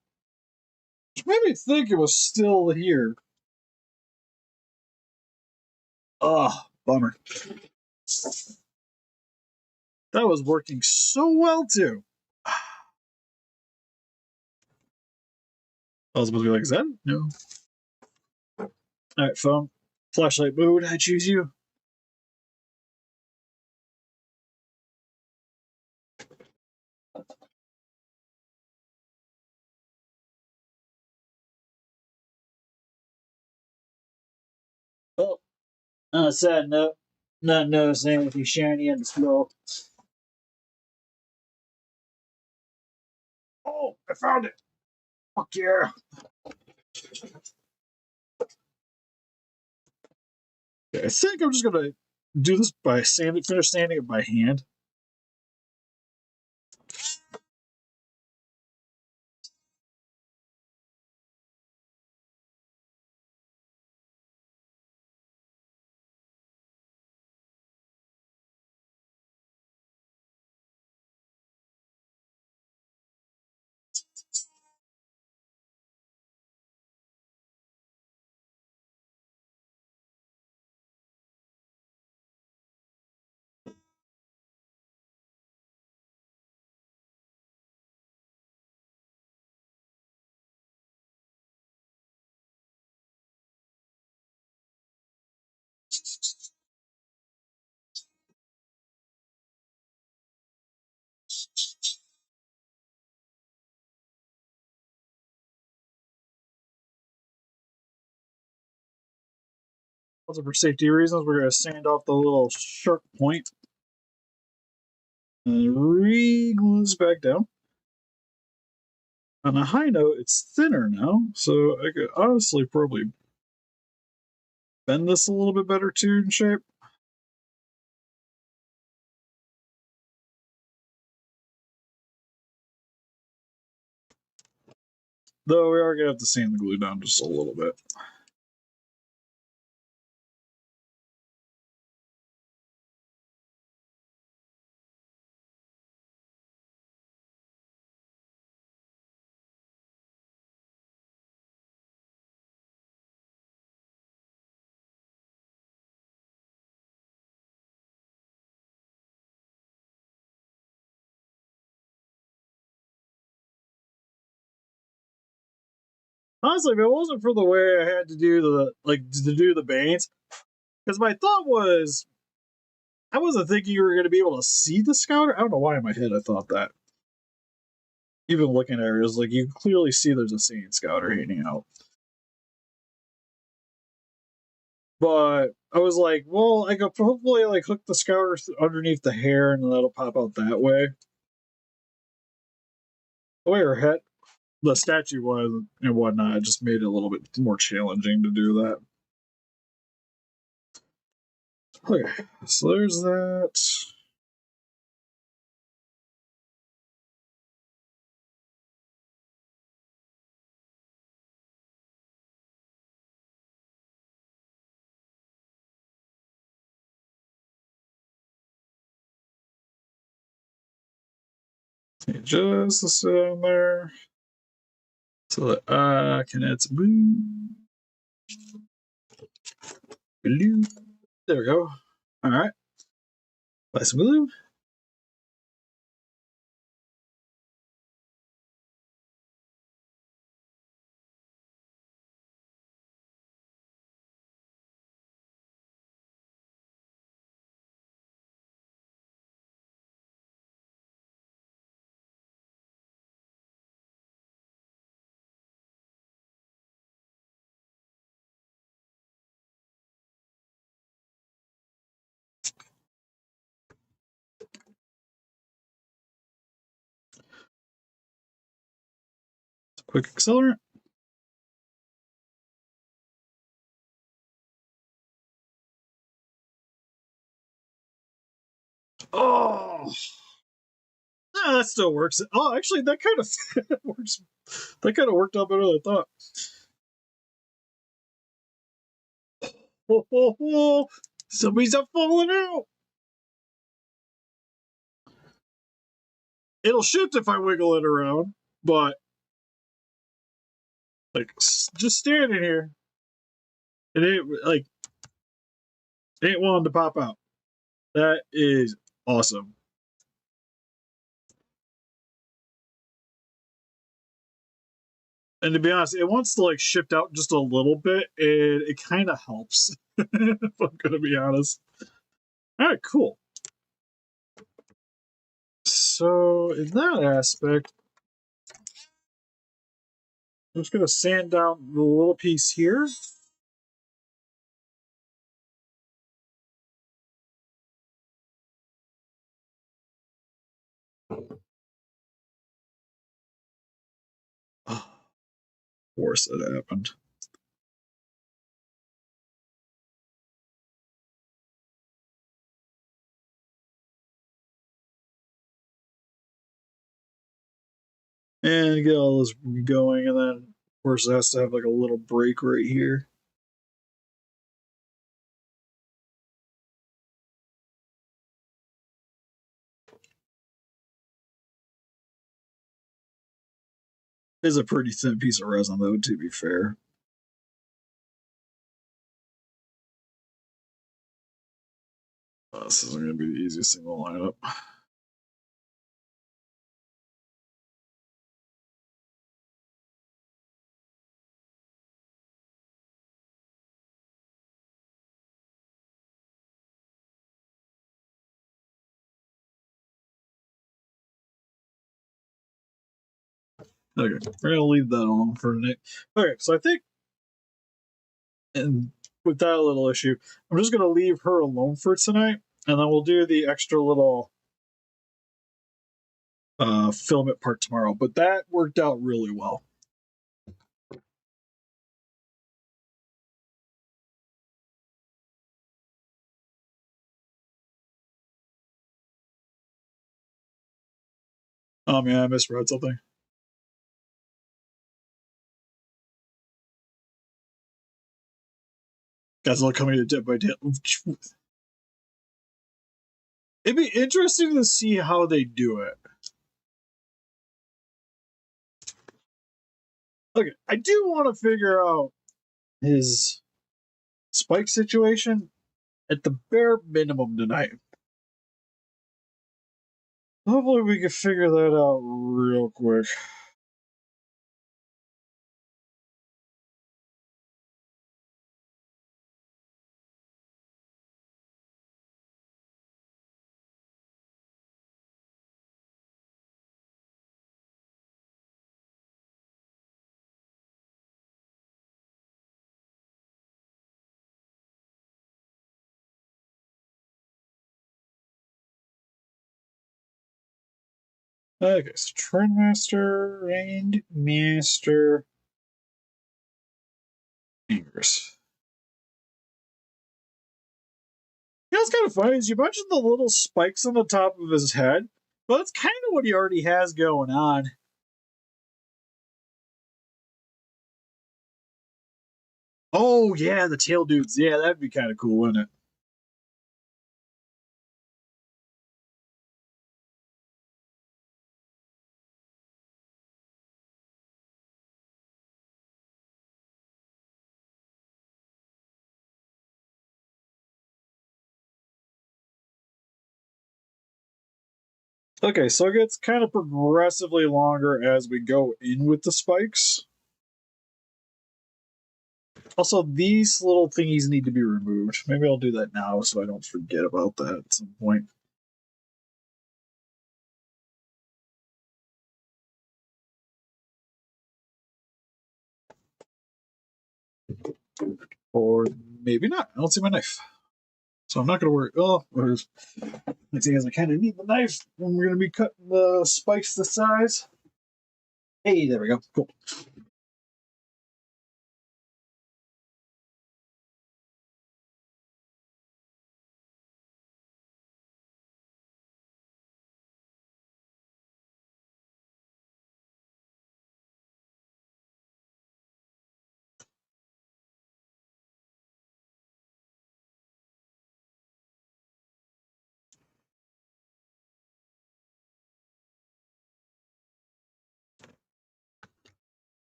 B: which made me think it was still here. Oh, bummer. That was working so well too. I was supposed to be like, is that? No. Alright, phone. Flashlight mode, I choose you. Oh, on a sad note, not noticing anything shiny on the skull. Oh, I found it! Fuck yeah! I think I'm just gonna do this by finish sanding it by hand. Also, for safety reasons, we're gonna sand off the little sharp point and re-glue this back down. On a high note, it's thinner now, so I could honestly probably bend this a little bit better too in shape. Though we are gonna have to sand the glue down just a little bit. Honestly, if it wasn't for the way I had to do the banes, because my thought was I wasn't thinking you were going to be able to see the scouter. I don't know why in my head I thought that. Even looking at it, like you can clearly see there's a sand scouter hanging out. But I was like, well, I could hopefully like hook the scouter underneath the hair and that'll pop out that way. The way her head, the statue was and whatnot, it just made it a little bit more challenging to do that. Okay, so there's that. Okay, just sit on there. So that can add some blue. There we go. All right. Buy some glue. Quick accelerant. Oh, no, that still works. Oh, actually, that kind of works. That kind of worked out better than I thought. Oh, somebody's up falling out. It'll shift if I wiggle it around, but like just standing here, it ain't wanting to pop out. That is awesome. And to be honest, it wants to like shift out just a little bit, and it kind of helps. If I'm gonna be honest. All right, cool. So in that aspect, I'm just gonna sand down the little piece here. Oh, of course that happened. And get all this going, and then of course it has to have like a little break right here. It's a pretty thin piece of resin, though, to be fair. This isn't going to be the easiest thing to line up. Okay, we're going to leave that alone for tonight. Okay, so I think, and with that little issue, I'm just going to leave her alone for tonight, and then we'll do the extra little filament part tomorrow. But that worked out really well. Oh man, I misread something. Godzilla coming to Dead by Daylight. It'd be interesting to see how they do it. Okay, I do want to figure out his spike situation at the bare minimum tonight. Hopefully we can figure that out real quick. Okay, so Trendmaster and Master Anguirus. You know what's kind of funny is you mentioned the little spikes on the top of his head, but that's kind of what he already has going on. Oh yeah, the tail dudes. Yeah, that'd be kind of cool, wouldn't it? Okay, so it gets kind of progressively longer as we go in with the spikes. Also, these little thingies need to be removed. Maybe I'll do that now so I don't forget about that at some point. Or maybe not. I don't see my knife. So I'm not going to worry. Oh, the thing is, I kind of need the knife when we're going to be cutting the spikes to size. Hey, there we go. Cool.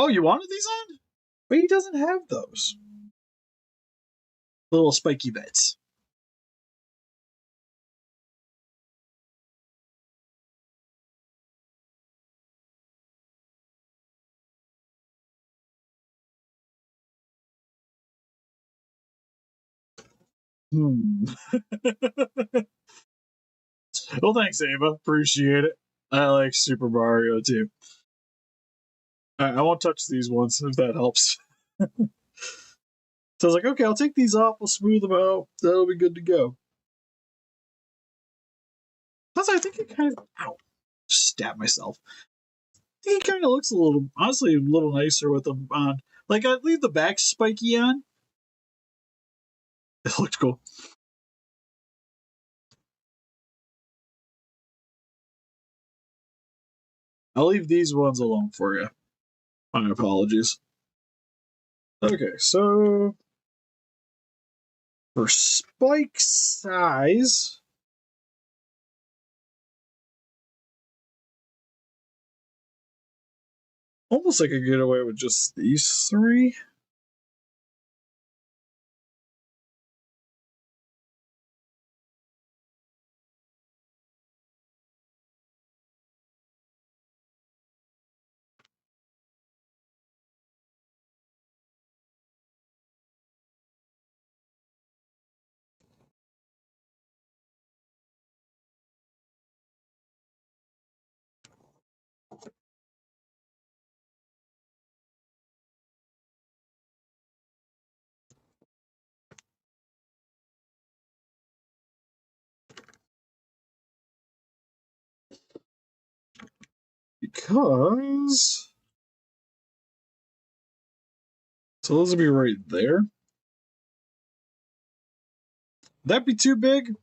B: Oh, you wanted these on? But he doesn't have those. Little spiky bits. Hmm. Well, thanks, Ava. Appreciate it. I like Super Mario too. I won't touch these ones if that helps. So I was like, okay, I'll take these off. We'll smooth them out. That'll be good to go. Plus, I think it kind of. Ow. Stab myself. I think he kind of looks a little, honestly, a little nicer with them on. Like, I'd leave the back spiky on. It looks cool. I'll leave these ones alone for you. My apologies. Okay, so for spike size, almost I could get away with just these three. Because. So those will be right there. That'd be too big?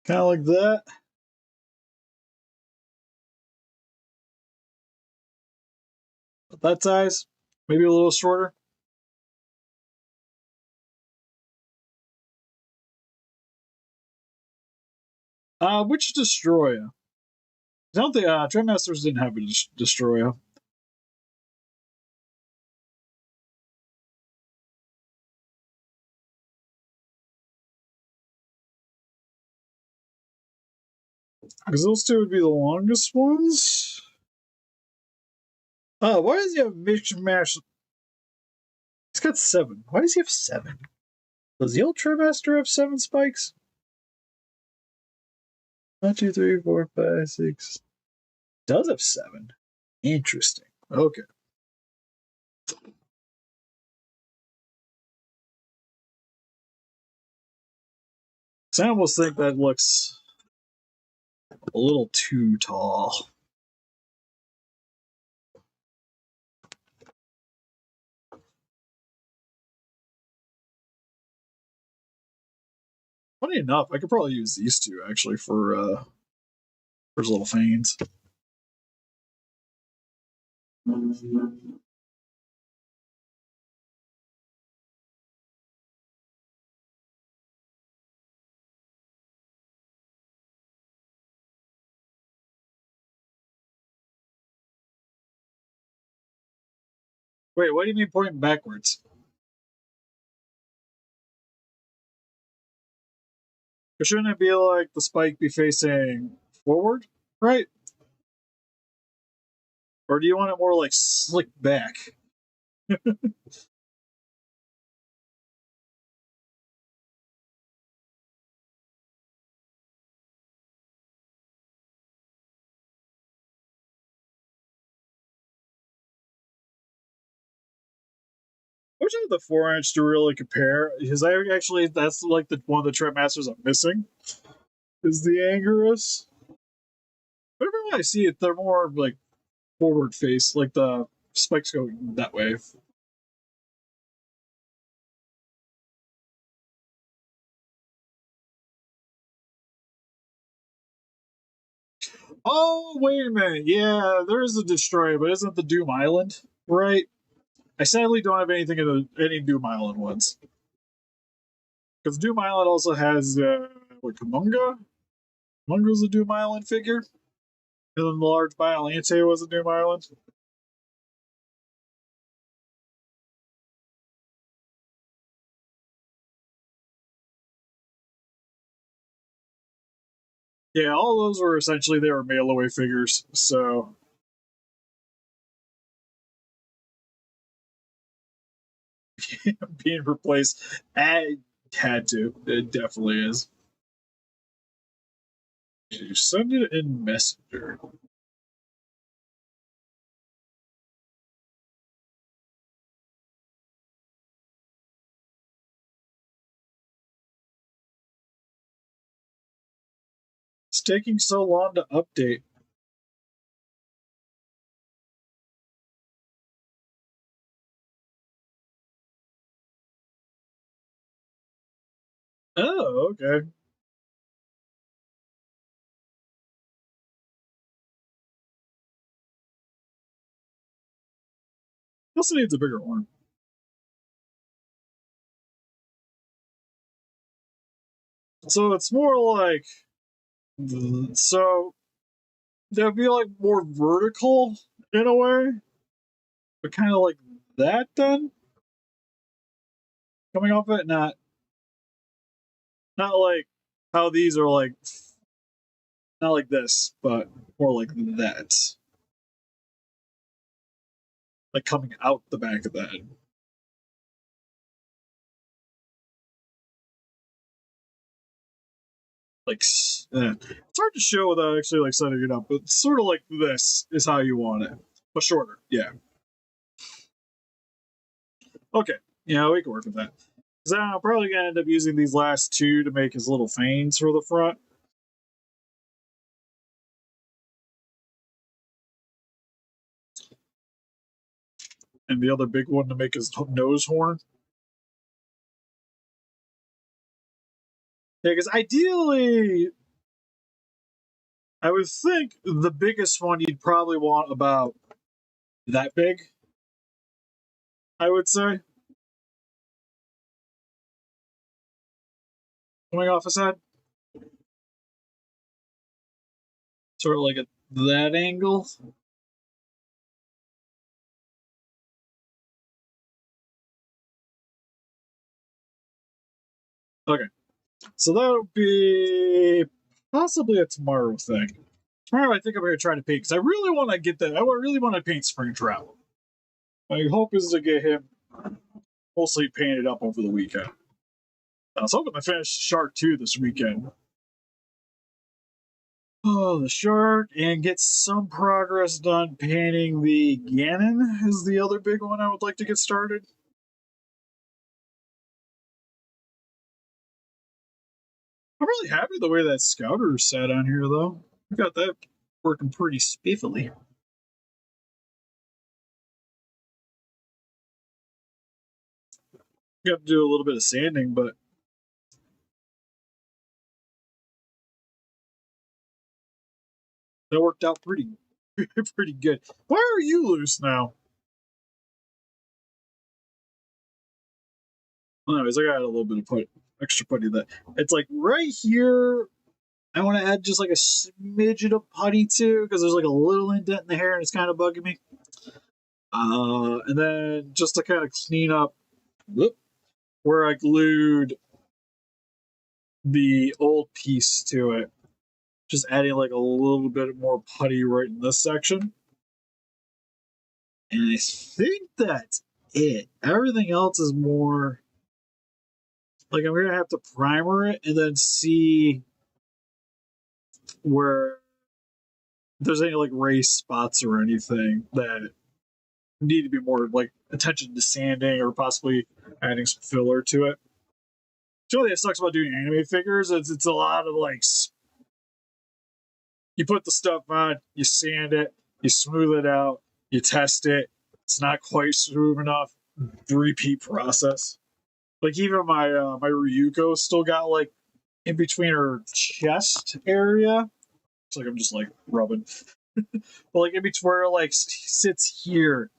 B: Kind of like that. That size. Maybe a little shorter. Which Destroyer? I don't think Trendmasters didn't have a Destroyer. Because those two would be the longest ones. Why does he have mishmash? He's got 7. Why does he have 7? Does the old Trimester have 7 spikes? 1, 2, 3, 4, 5, 6. Does have 7. Interesting. Okay. So I almost think that looks a little too tall. Funny enough, I could probably use these two actually for his little feigns. Wait, what do you mean pointing backwards? Shouldn't it be like the spike be facing forward, right? Or do you want it more like slick back? Which of the 4-inch to really compare? Because I actually, that's like the one of the Trip Masters I'm missing, is the Anguirus. Whenever I see it, they're more like forward face, like the spikes go that way. Oh, wait a minute. Yeah, there is a Destroyer, but isn't the Doom Island? Right? I sadly don't have anything in any Doom Island ones. Because Doom Island also has, what, Kamunga? Kamunga's a Doom Island figure. And then the large Biolante was a Doom Island. Yeah, all those were essentially, they were mail away figures, so. Being replaced, I had to. It definitely is. You send it in Messenger. It's taking so long to update. Oh, okay. Also needs a bigger one. So it's more like, so that'd be like more vertical in a way, but kind of like that then. Coming off it, not like how these are like, not like this, but more like that. Like coming out the back of the head. Like, it's hard to show without actually like setting it up, but sort of like this is how you want it, but shorter. Yeah. Okay. Yeah, we can work with that. Because I'm probably gonna end up using these last two to make his little feigns for the front. And the other big one to make his nose horn. Yeah, because ideally, I would think the biggest one you'd probably want about that big. I would say. Coming off his head. Sort of like at that angle. Okay. So that'll be possibly a tomorrow thing. Tomorrow I think I'm going to try to paint, because I really want to get that. I really want to paint Springtrap. My hope is to get him
A: mostly painted up over the weekend. I was hoping to finish Shark 2 this weekend. Oh, the Shark, and get some progress done painting the Ganon is the other big one I would like to get started. I'm really happy the way that Scouter sat on here, though. We got that working pretty spiffily. Got to do a little bit of sanding, but that worked out pretty pretty good. Why are you loose now? Anyways, I got a little bit of extra putty that it's like right here. I want to add just like a smidgen of putty too, because there's like a little indent in the hair and it's kind of bugging me. And then just to kind of clean up where I glued the old piece to it, just adding like a little bit more putty right in this section. And I think that's it. Everything else is more like I'm gonna have to primer it and then see where there's any like raised spots or anything that need to be more like attention to sanding or possibly adding some filler to it. The only thing that sucks about doing anime figures is it's a lot of like you put the stuff on, you sand it, you smooth it out, you test it. It's not quite smooth enough. Repeat process. Like even my my Ryuko still got like in between her chest area. It's like I'm just like rubbing, but like in between where it like sits here,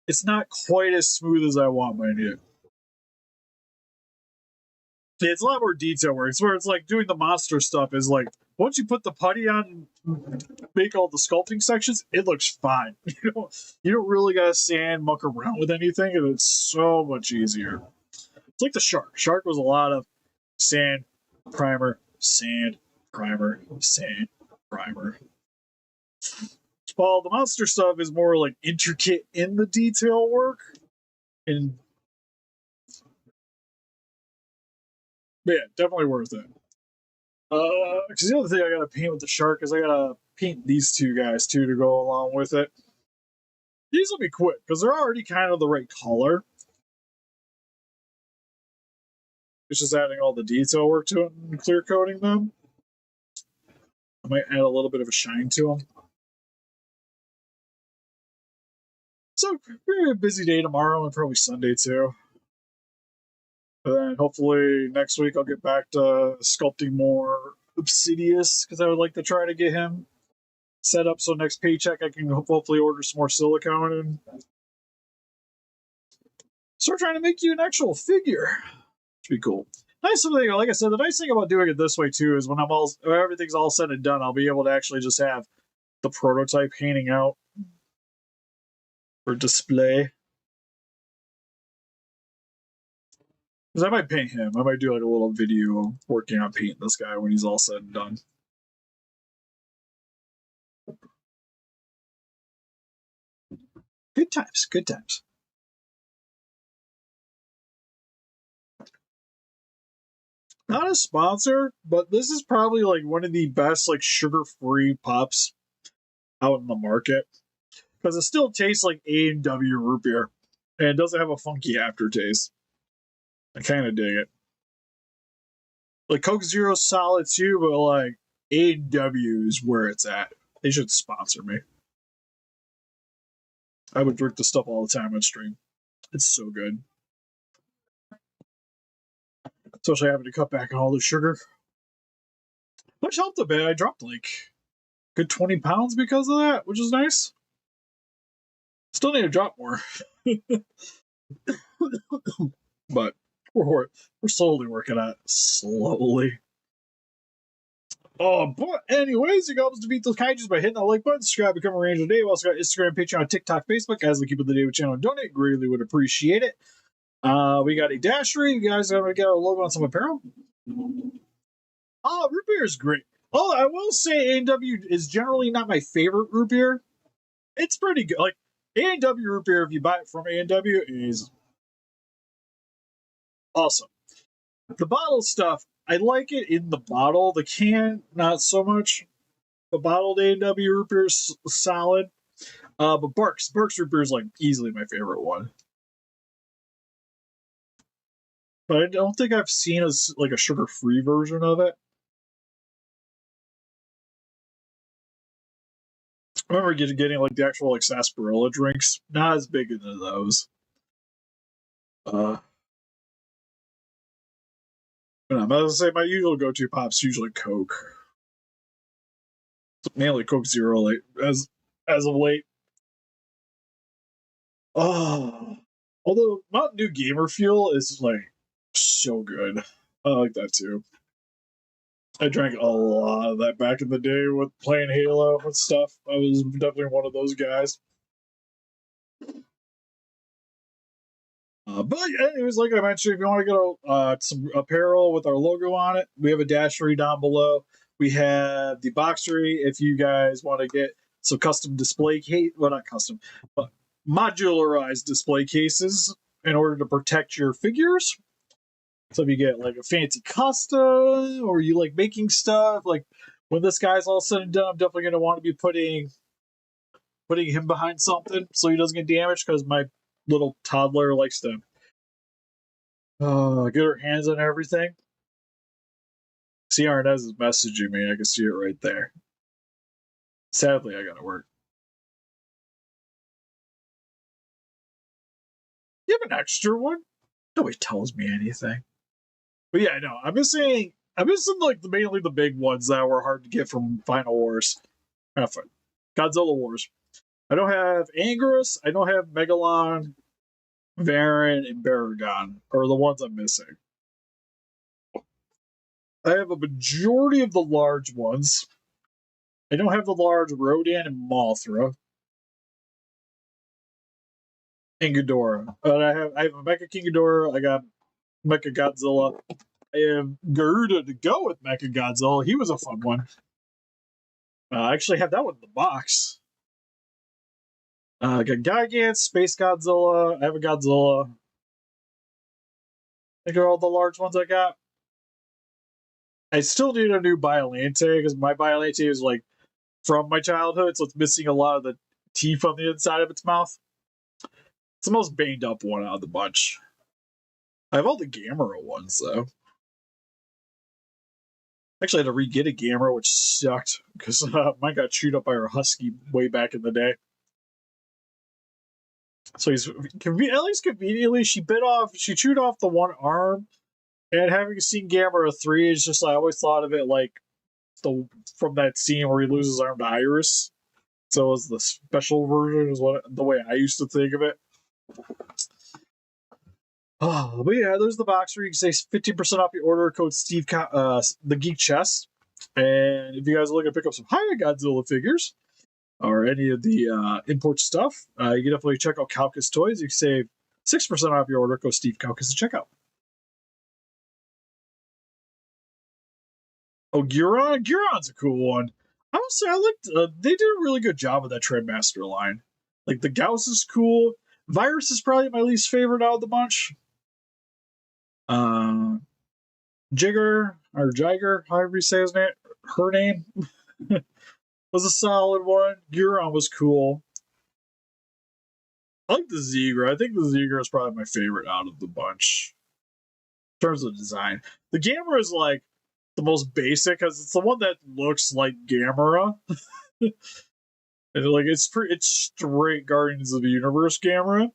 A: it's not quite as smooth as I want mine to. It's a lot more detail work. It's where it's like doing the monster stuff is like once you put the putty on, make all the sculpting sections, it looks fine. You don't really gotta sand muck around with anything, and it's so much easier. It's like the Shark. Shark was a lot of sand, primer, sand, primer, sand, primer. While the monster stuff is more like intricate in the detail work, and yeah, definitely worth it. Because the other thing I gotta paint with the Shark is I gotta paint these two guys too to go along with it. These will be quick because they're already kind of the right color. It's just adding all the detail work to it and clear coating them. I might add a little bit of a shine to them. So we're gonna have a busy day tomorrow and probably Sunday too. And then hopefully next week I'll get back to sculpting more Obsidius because I would like to try to get him set up so next paycheck I can hopefully order some more silicone and start trying to make you an actual figure. Should be cool. Nice thing, like I said, the nice thing about doing it this way too is when everything's all said and done, I'll be able to actually just have the prototype hanging out for display. Because I might paint him. I might do like a little video working on painting this guy when he's all said and done. Good times, good times. Not a sponsor, but this is probably like one of the best like sugar-free pops out in the market. Because it still tastes like A&W root beer. And it doesn't have a funky aftertaste. I kind of dig it. Like Coke Zero solid too, but like A&W is where it's at. They should sponsor me. I would drink this stuff all the time on stream. It's so good. Especially having to cut back on all the sugar. Which helped a bit. I dropped like good 20 pounds because of that, which is nice. Still need to drop more. But we're slowly working on it. Slowly. Oh, but anyways, you can help us defeat those kaijus by hitting that like button, subscribe, become a Ranger today. We also got Instagram, Patreon, TikTok, Facebook. As the Keep of the Day with channel and donate, greatly would appreciate it. We got a dashery. You guys are gonna get our logo on some apparel. Oh, root beer is great. Oh, I will say A&W is generally not my favorite root beer. It's pretty good. Like A&W root beer, if you buy it from A&W, is Awesome. The bottle stuff, I like it in the bottle. The can, not so much. The bottled A&W root beer is solid. But Barks root beer is like easily my favorite one. But I don't think I've seen like a sugar-free version of it. I remember getting like the actual like sarsaparilla drinks. Not as big into those. But I'm about to say my usual go-to pop's usually Coke. Mainly Coke Zero late as of late. Oh, although Mountain Dew Gamer Fuel is like so good. I like that too. I drank a lot of that back in the day with playing Halo and stuff. I was definitely one of those guys. But anyways, like I mentioned, if you want to get some apparel with our logo on it, we have a dashery down below. We have the boxery if you guys want to get some custom display case, well, not custom, but modularized display cases in order to protect your figures. So if you get like a fancy custom or you like making stuff, like when this guy's all said and done, I'm definitely going to want to be putting him behind something so he doesn't get damaged because my little toddler likes to get her hands on everything. See, Arnez is messaging me. I can see it right there. Sadly, I gotta work. You have an extra one? Nobody tells me anything. But yeah, no, I'm missing like mainly the big ones that were hard to get from Final Wars. Godzilla Wars. I don't have Anguirus. I don't have Megalon, Varan, and Baragon are the ones I'm missing. I have a majority of the large ones. I don't have the large Rodan and Mothra. And Ghidorah. But I have a Mecha King Ghidorah. I got Mecha Godzilla. I have Garuda to go with Mecha Godzilla. He was a fun one. I actually have that one in the box. I got Gigant, Space Godzilla. I have a Godzilla. I think are all the large ones I got. I still need a new Biolante because my Biolante is like from my childhood, so it's missing a lot of the teeth on the inside of its mouth. It's the most banged up one out of the bunch. I have all the Gamera ones though. Actually, I had to re-get a Gamera, which sucked because mine got chewed up by her husky way back in the day. So he's at least conveniently she chewed off the one arm, and having seen Gamera 3 is just I always thought of it like from that scene where he loses his arm to Iris. So it was the special version is the way I used to think of it. Oh, but yeah, there's the box where you can say 15% off your order code Steve the Geek Chest. And if you guys are looking to pick up some higher Godzilla figures or any of the import stuff, you can definitely check out Calcus Toys. You can save 6% off your order code Steve Calcus at checkout. Oh, Guron? Guron's a cool one. I would say I liked. They did a really good job with that Trendmaster line. Like the Gauss is cool. Virus is probably my least favorite out of the bunch. Jigger or Jiger, however you say his name, her name was a solid one. Guron was cool. I like the Zegra. I think the Zegra is probably my favorite out of the bunch in terms of design. The Gamera is like the most basic because it's the one that looks like Gamera. And like it's straight Guardians of the Universe Gamera,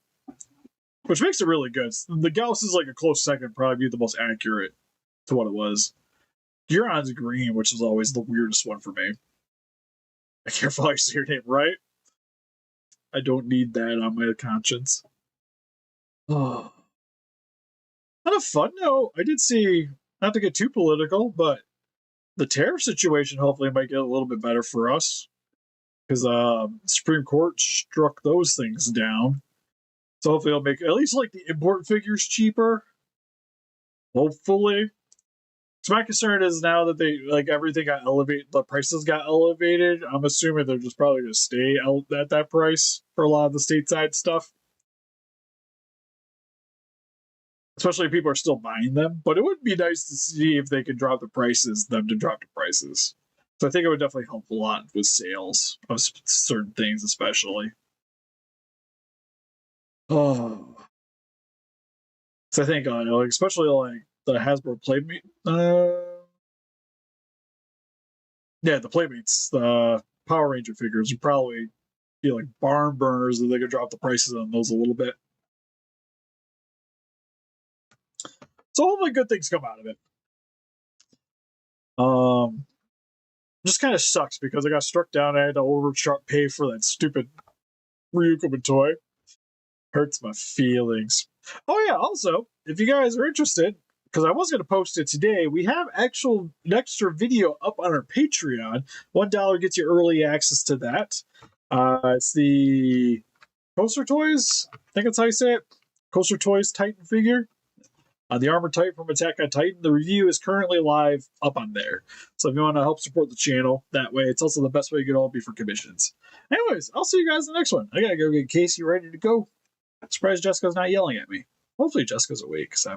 A: which makes it really good. The Gauss is like a close second, probably be the most accurate to what it was. Guron's green, which is always the weirdest one for me. I can't probably say your name right. I don't need that on my conscience. Oh. On a fun note, I did see, not to get too political, but the tariff situation hopefully might get a little bit better for us. Because Supreme Court struck those things down. So hopefully it'll make at least like the import figures cheaper. Hopefully. So my concern is now that they like everything got elevated, the prices got elevated. I'm assuming they're just probably going to stay at that price for a lot of the stateside stuff. especially if people are still buying them. But it would be nice to see if they could drop the prices, them to drop the prices. So I think it would definitely help a lot with sales of certain things, especially. Oh, so I think like, especially like the Hasbro Playmate. Yeah, the Playmates, the Power Ranger figures would probably be like barn burners if they could drop the prices on those a little bit. So hopefully good things come out of it. Just kind of sucks because I got struck down. I had to pay for that stupid Ryukoman toy. Hurts my feelings. Oh yeah, also, if you guys are interested, because I was going to post it today, we have an extra video up on our Patreon. $1 gets you early access to that. It's the Coaster Toys, I think that's how you say it. Coaster Toys Titan figure. The Armored Titan from Attack on Titan. The review is currently live up on there. So if you want to help support the channel that way, it's also the best way to get all be for commissions. Anyways, I'll see you guys in the next one. I gotta go get Casey ready to go. I'm surprised Jessica's not yelling at me. Hopefully Jessica's awake because I'm